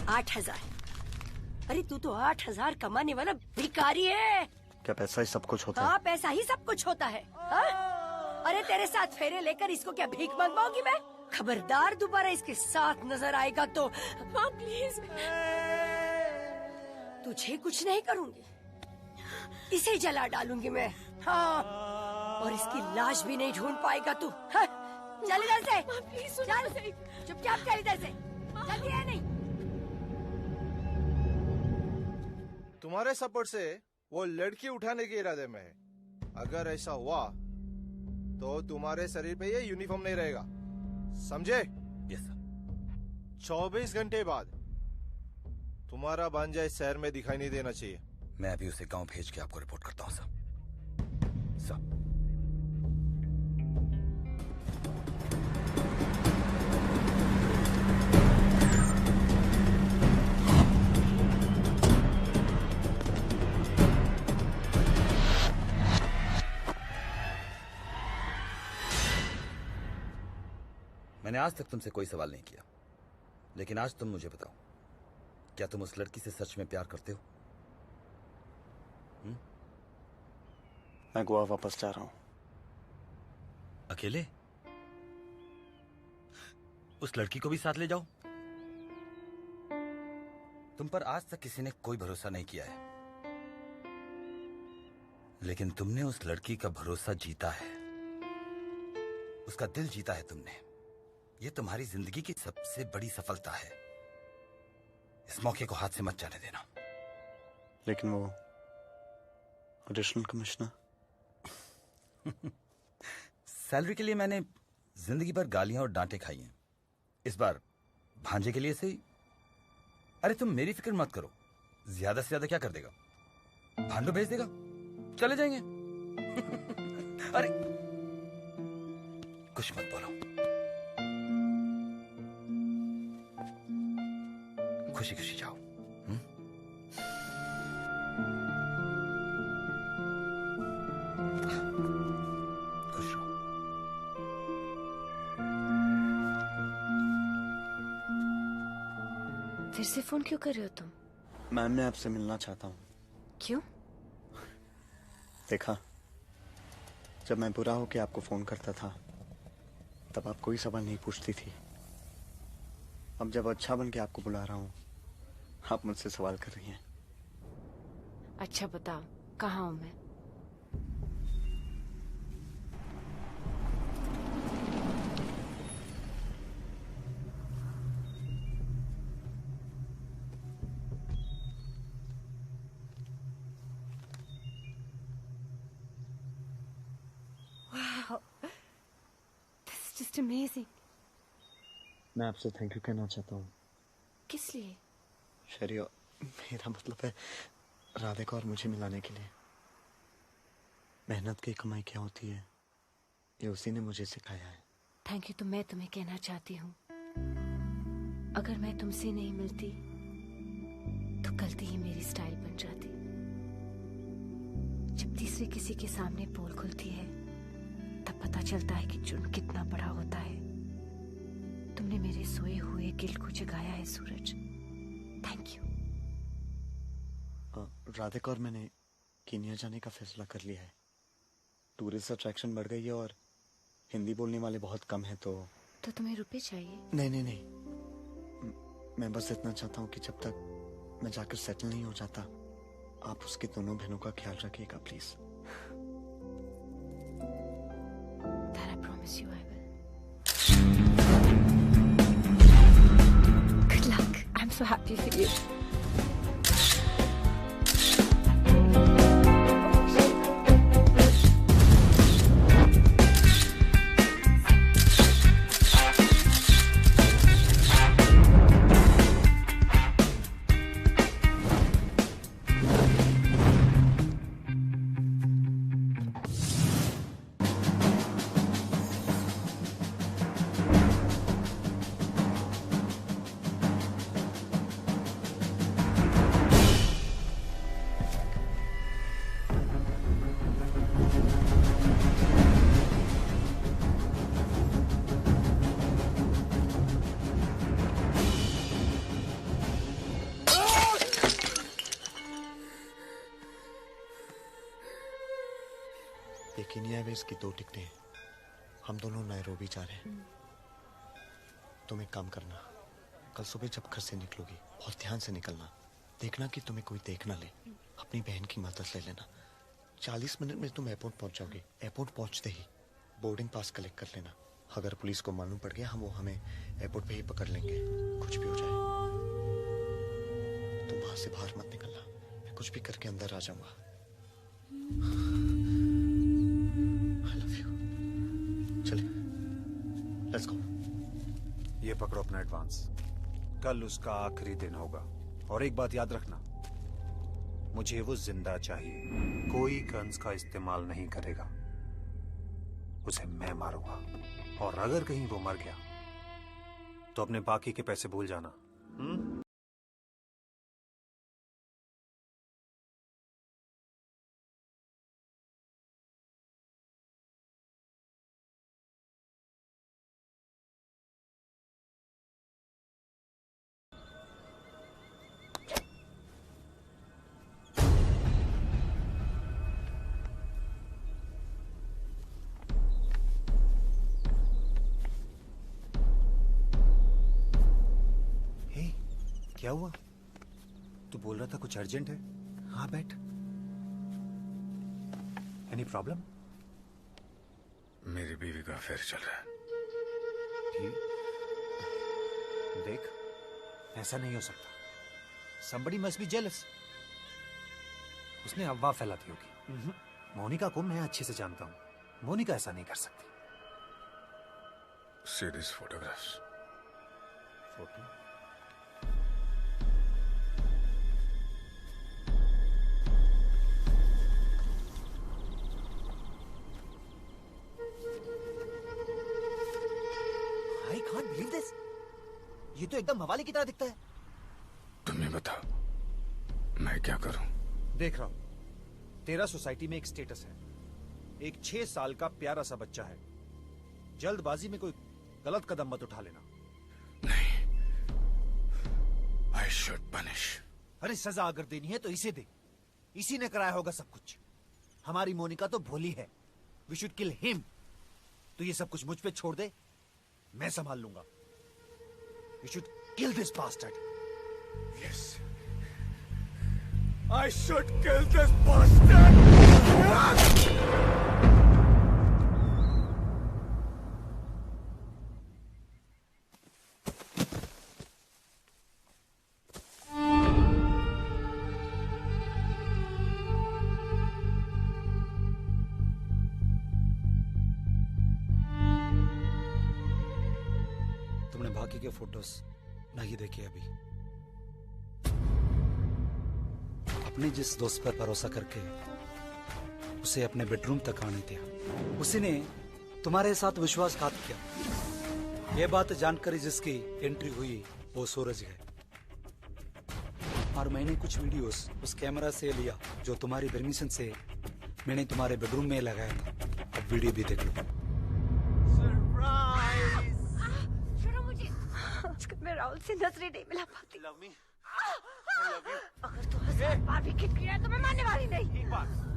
8,000। अरे तू तो 8,000 कमाने वाला भिखारी है। क्या पैसा ही सब कुछ होता है? हाँ पैसा ही सब कुछ होता है। हा? अरे तेरे साथ फेरे लेकर इसको क्या भीख मंगवाऊंगी मैं? खबरदार दोबारा इसके साथ नजर आएगा तो माँ प्लीज। तुझे कुछ नहीं करूंगी, इसे जला डालूंगी मैं। हाँ और इसकी लाश भी नहीं ढूंढ पाएगा तू। हाँ? चल इधर से, चल चुपचाप चल इधर से, जल्दी है नहीं। तुम्हारे सपोर्ट से वो लड़की उठाने के इरादे में है। अगर ऐसा हुआ तो तुम्हारे शरीर पे ये यूनिफॉर्म नहीं रहेगा, समझे? Yes sir. 24 घंटे बाद तुम्हारा भांजा इस शहर में दिखाई नहीं देना चाहिए। मैं अभी उसे गांव भेज के आपको रिपोर्ट करता हूँ सब। मैंने आज तक तुमसे कोई सवाल नहीं किया, लेकिन आज तुम मुझे बताओ, क्या तुम उस लड़की से सच में प्यार करते हो? मैं गोवा वापस जा रहा हूं। अकेले? उस लड़की को भी साथ ले जाओ। तुम पर आज तक किसी ने कोई भरोसा नहीं किया है, लेकिन तुमने उस लड़की का भरोसा जीता है, उसका दिल जीता है तुमने। ये तुम्हारी जिंदगी की सबसे बड़ी सफलता है। इस मौके को हाथ से मत जाने देना। लेकिन वो एडिशनल कमिश्नर। सैलरी के लिए मैंने जिंदगी भर गालियां और डांटें खाई हैं। इस बार भांजे के लिए सही। अरे तुम मेरी फिक्र मत करो, ज्यादा से ज्यादा क्या कर देगा? भांडो भेज देगा, चले जाएंगे। अरे कुछ मत बोलो, खुशी खुशी जाओ। खुश रहो। फिर से फोन क्यों कर रहे हो तुम? मैम मैं आपसे मिलना चाहता हूँ। क्यों? देखा, जब मैं बुरा होके आपको फोन करता था तब आप कोई सवाल नहीं पूछती थी। अब जब अच्छा बन के आपको बुला रहा हूँ, आप मुझसे सवाल कर रही हैं। अच्छा बताओ, कहाँ हूँ मैं? Wow, this is just amazing. मैं आपसे थैंक यू कहना चाहता हूँ। किस लिए? शरिया, मेरा मतलब है राधिका और मुझे मिलाने के लिए। मेहनत की कमाई क्या होती है, ये उसी ने मुझे सिखाया है। थैंक यू तो मैं तुम्हें कहना चाहती हूँ, अगर मैं तुमसे नहीं मिलती तो गलती ही मेरी स्टाइल बन जाती। जब तीसरे किसी के सामने पोल खुलती है तब पता चलता है कि जुर्म कितना बड़ा होता है। तुमने मेरे सोए हुए गिल्ट को जगाया है सूरज, थैंक यू। राधिका और मैंने कीनिया जाने का फैसला कर लिया है। टूरिस्ट अट्रैक्शन बढ़ गई है और हिंदी बोलने वाले बहुत कम हैं। तो तुम्हें रुपए चाहिए? नहीं नहीं नहीं, मैं बस इतना चाहता हूँ कि जब तक मैं जाकर सेटल नहीं हो जाता, आप उसकी दोनों बहनों का ख्याल रखिएगा please. That I promise you I will. Good luck. I'm so happy for you. Airways की 2 टिकटें हैं। हम दोनों नैरोबी जा रहे हैं। तुम एक काम करना, कल सुबह जब घर से निकलोगी बहुत ध्यान से निकलना। देखना कि तुम्हें कोई देख ना ले। अपनी बहन की मदद ले लेना। 40 मिनट में तुम एयरपोर्ट पहुंच जाओगे। एयरपोर्ट पहुंचते ही बोर्डिंग पास कलेक्ट कर लेना। अगर पुलिस को मालूम पड़ गया वो हमें एयरपोर्ट पे ही पकड़ लेंगे। कुछ भी हो जाए तुम वहां से बाहर मत निकलना। मैं कुछ भी करके अंदर आ जाऊंगा। I love you। चलिए, लेट्स गो। ये पकड़ो अपना एडवांस। कल उसका आखिरी दिन होगा और एक बात याद रखना, मुझे वो जिंदा चाहिए। कोई गन्स का इस्तेमाल नहीं करेगा। उसे मैं मारूंगा और अगर कहीं वो मर गया तो अपने बाकी के पैसे भूल जाना। क्या हुआ? तू बोल रहा था कुछ अर्जेंट है। हाँ बैठ। Any problem? मेरी बीवी का अफेयर चल रहा है। देख, ऐसा नहीं हो सकता। Somebody must be jealous। उसने अफवाह फैलाती होगी। मोनिका को मैं अच्छे से जानता हूँ। मोनिका ऐसा नहीं कर सकती। See these photographs। Photo? I can't believe this। ये तो एकदम हवाले की तरह दिखता है। तुम्हें बताओ मैं क्या करूं? देख रहा हूं, तेरा सोसाइटी में एक स्टेटस है। एक 6 साल का प्यारा सा बच्चा है। जल्दबाजी में कोई गलत कदम मत उठा लेना। I should punish। अरे सजा अगर देनी है तो इसे दे। इसी ने कराया होगा सब कुछ। हमारी मोनिका तो भोली है। We should kill him. तो ये सब कुछ मुझ पे छोड़ दे, मैं संभाल लूंगा। We should kill this bastard. Yes। I should kill this bastard। तुमने बाकी के फोटोज नहीं देखे अभी। अपने जिस दोस्त पर भरोसा करके उसे अपने बेडरूम तक आने दिया, उसी ने तुम्हारे साथ विश्वासघात किया। यह बात जानकर जिसकी एंट्री हुई वो सूरज है। और मैंने कुछ वीडियोस उस कैमरा से लिया जो तुम्हारी परमिशन से मैंने तुम्हारे बेडरूम में लगाया था। अब वीडियो भी देख लो। छोड़ो मुझे। आजकल मैं राहुल से नजरें नहीं मिला पाती। अगर तू 1000 बार भी खिटखिटाया तो मैं मानने वाली नहीं।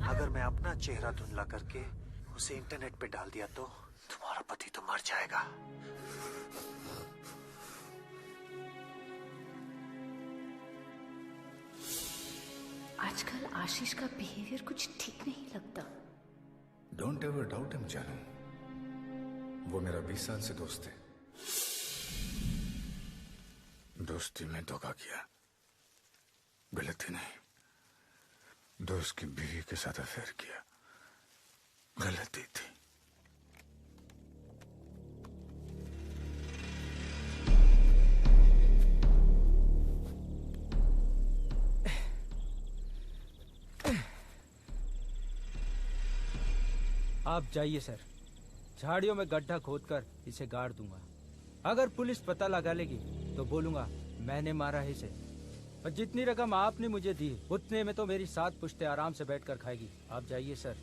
अगर मैं अपना चेहरा धुंधला करके उसे इंटरनेट पे डाल दिया तो तुम्हारा पति तो मर जाएगा। आजकल आशीष का बिहेवियर कुछ ठीक नहीं लगता। डोंट एवर डाउट हिम जानू। वो मेरा 20 साल से दोस्त है। दोस्ती में धोखा किया, गलती नहीं। दोस्त की बीवी के साथ अफेयर किया, गलती थी। आप जाइए सर। झाड़ियों में गड्ढा खोदकर इसे गाड़ दूंगा। अगर पुलिस पता लगा लेगी तो बोलूंगा मैंने मारा है इसे। और जितनी रकम आपने मुझे दी उतने में तो मेरी 7 पुश्तें आराम से बैठकर खाएगी। आप जाइए सर।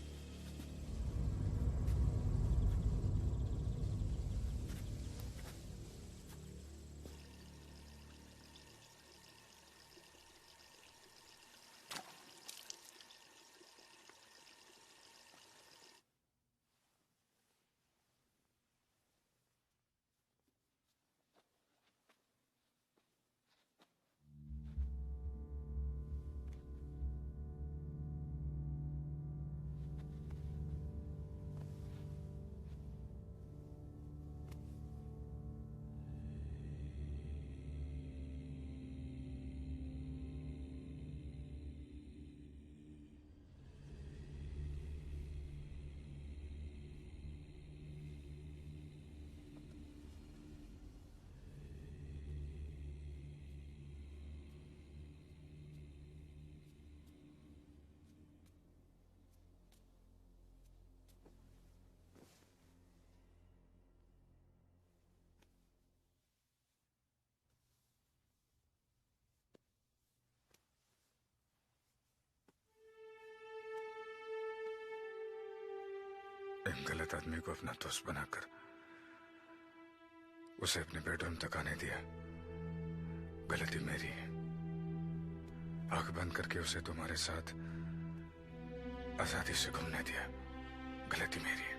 गलत आदमी को अपना दोस्त बनाकर उसे अपने बेडरूम तक आने दिया, गलती मेरी है। आंख बंद करके उसे तुम्हारे साथ आजादी से घूमने दिया, गलती मेरी है।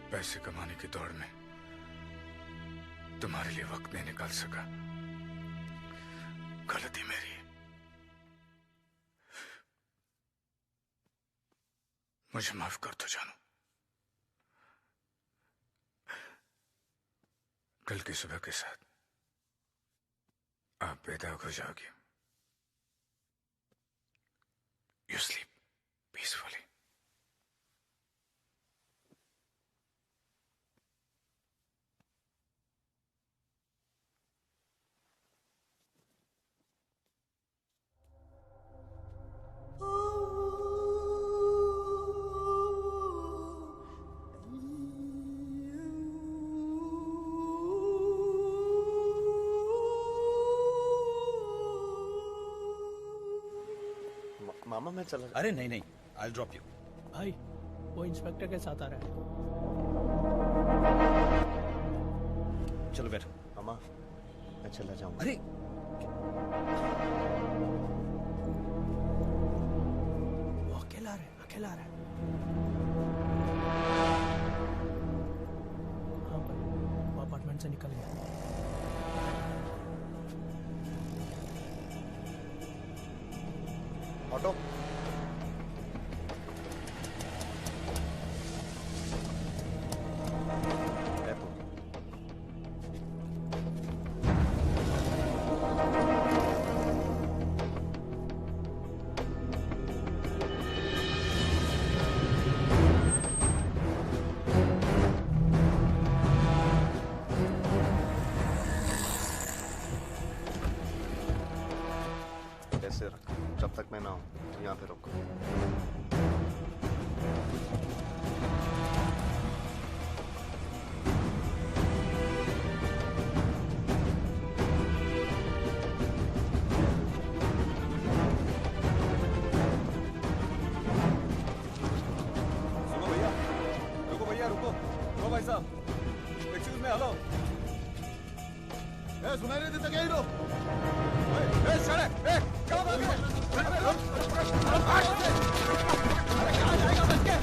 पैसे कमाने की दौड़ में तुम्हारे लिए वक्त नहीं निकाल सका, गलती मेरी है। मुझे माफ कर दो जानू। कल की सुबह के साथ आप बेदाग हो जाओगे। You sleep peacefully. मामा मैं चला। अरे नहीं नहीं, I'll drop you. भाई वो इंस्पेक्टर के साथ आ रहा है। चलो बैठो। मामा मैं चला जाऊंगा। अरे वो अकेला रहे, अकेला रहे। हाँ भाई वो अपार्टमेंट से निकल गया। ऑटो ऐसे रख, जब तक मैं ना हूं यहाँ पे रुको। रुको भाई साहब, एक्सक्यूज मी, हेलो। सुनाई नहीं देता क्या हीरो? क्या बात है? अरे क्या जाएगा बच के?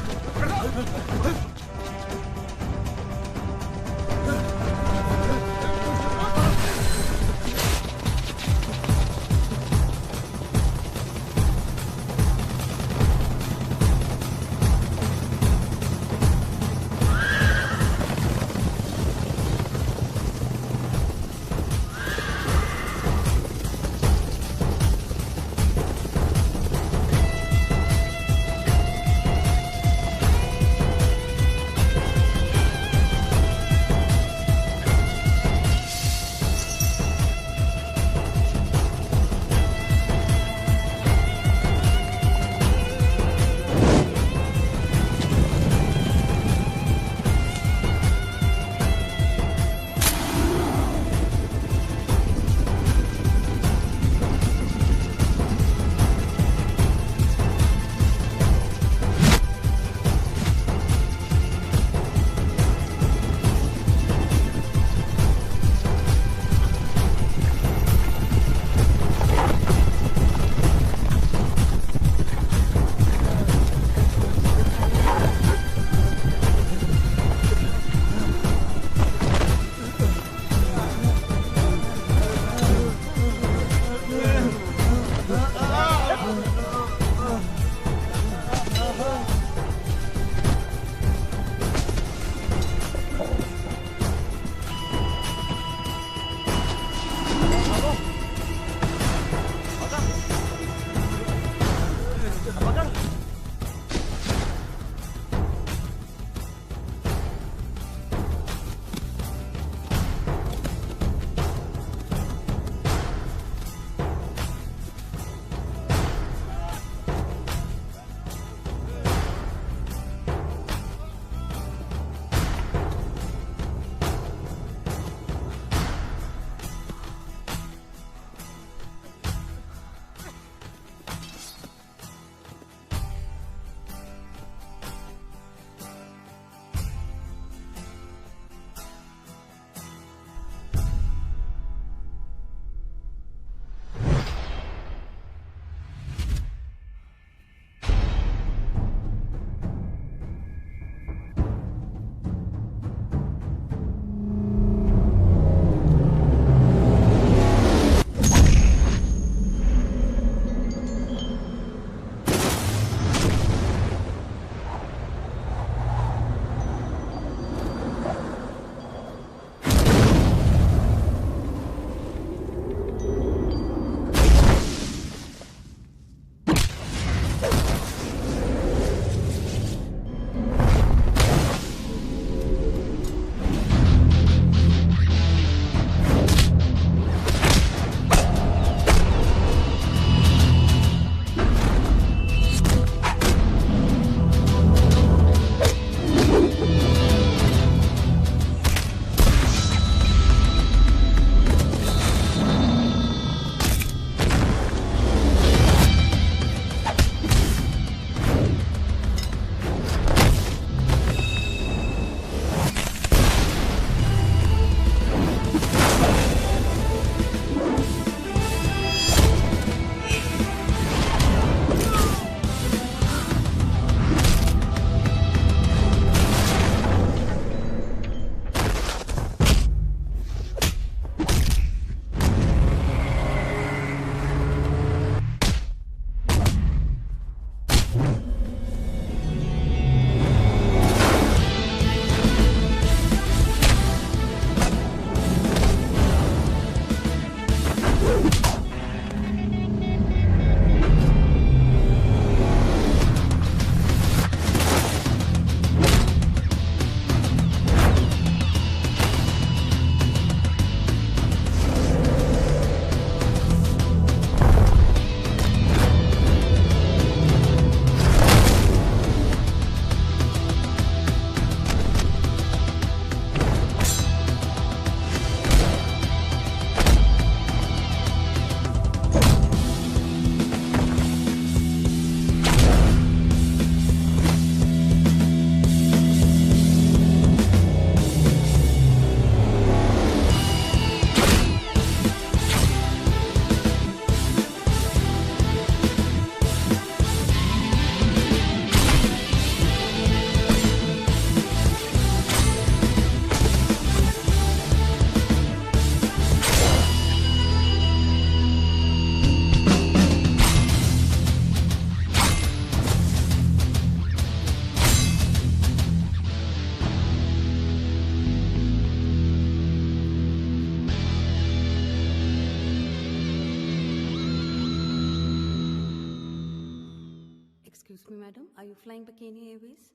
Excuse me, madam. Are you flying by Kenya Airways?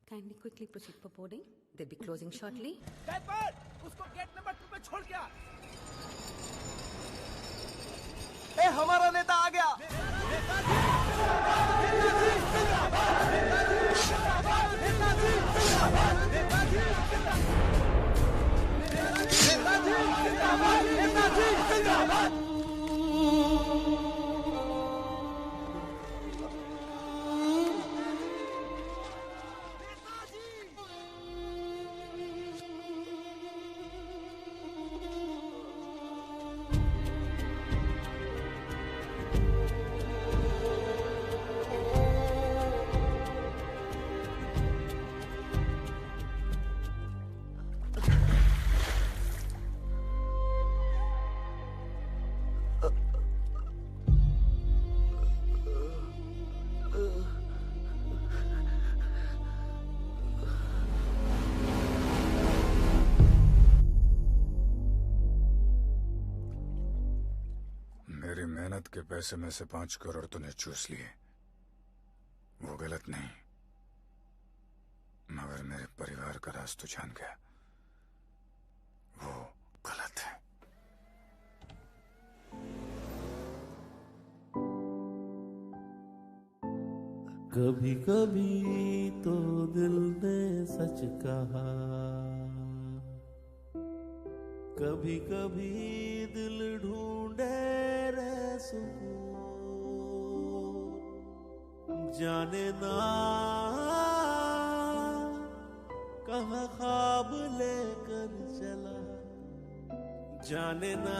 Kindly quickly proceed for boarding. They'll be closing shortly. उसको गेट नंबर 2 पे छोड़ गया। ए, हमारा नेता आ गया। मेरी मेहनत के पैसे में से 5 करोड़ तूने चूस लिए, वो गलत नहीं, मगर मेरे परिवार का राज तू जान गया, वो गलत है। कभी कभी तो दिल ने सच कहा, कभी कभी दिल ढूंढे रे सुकून, जाने ना कहाँ ख्वाब लेकर चला, जाने ना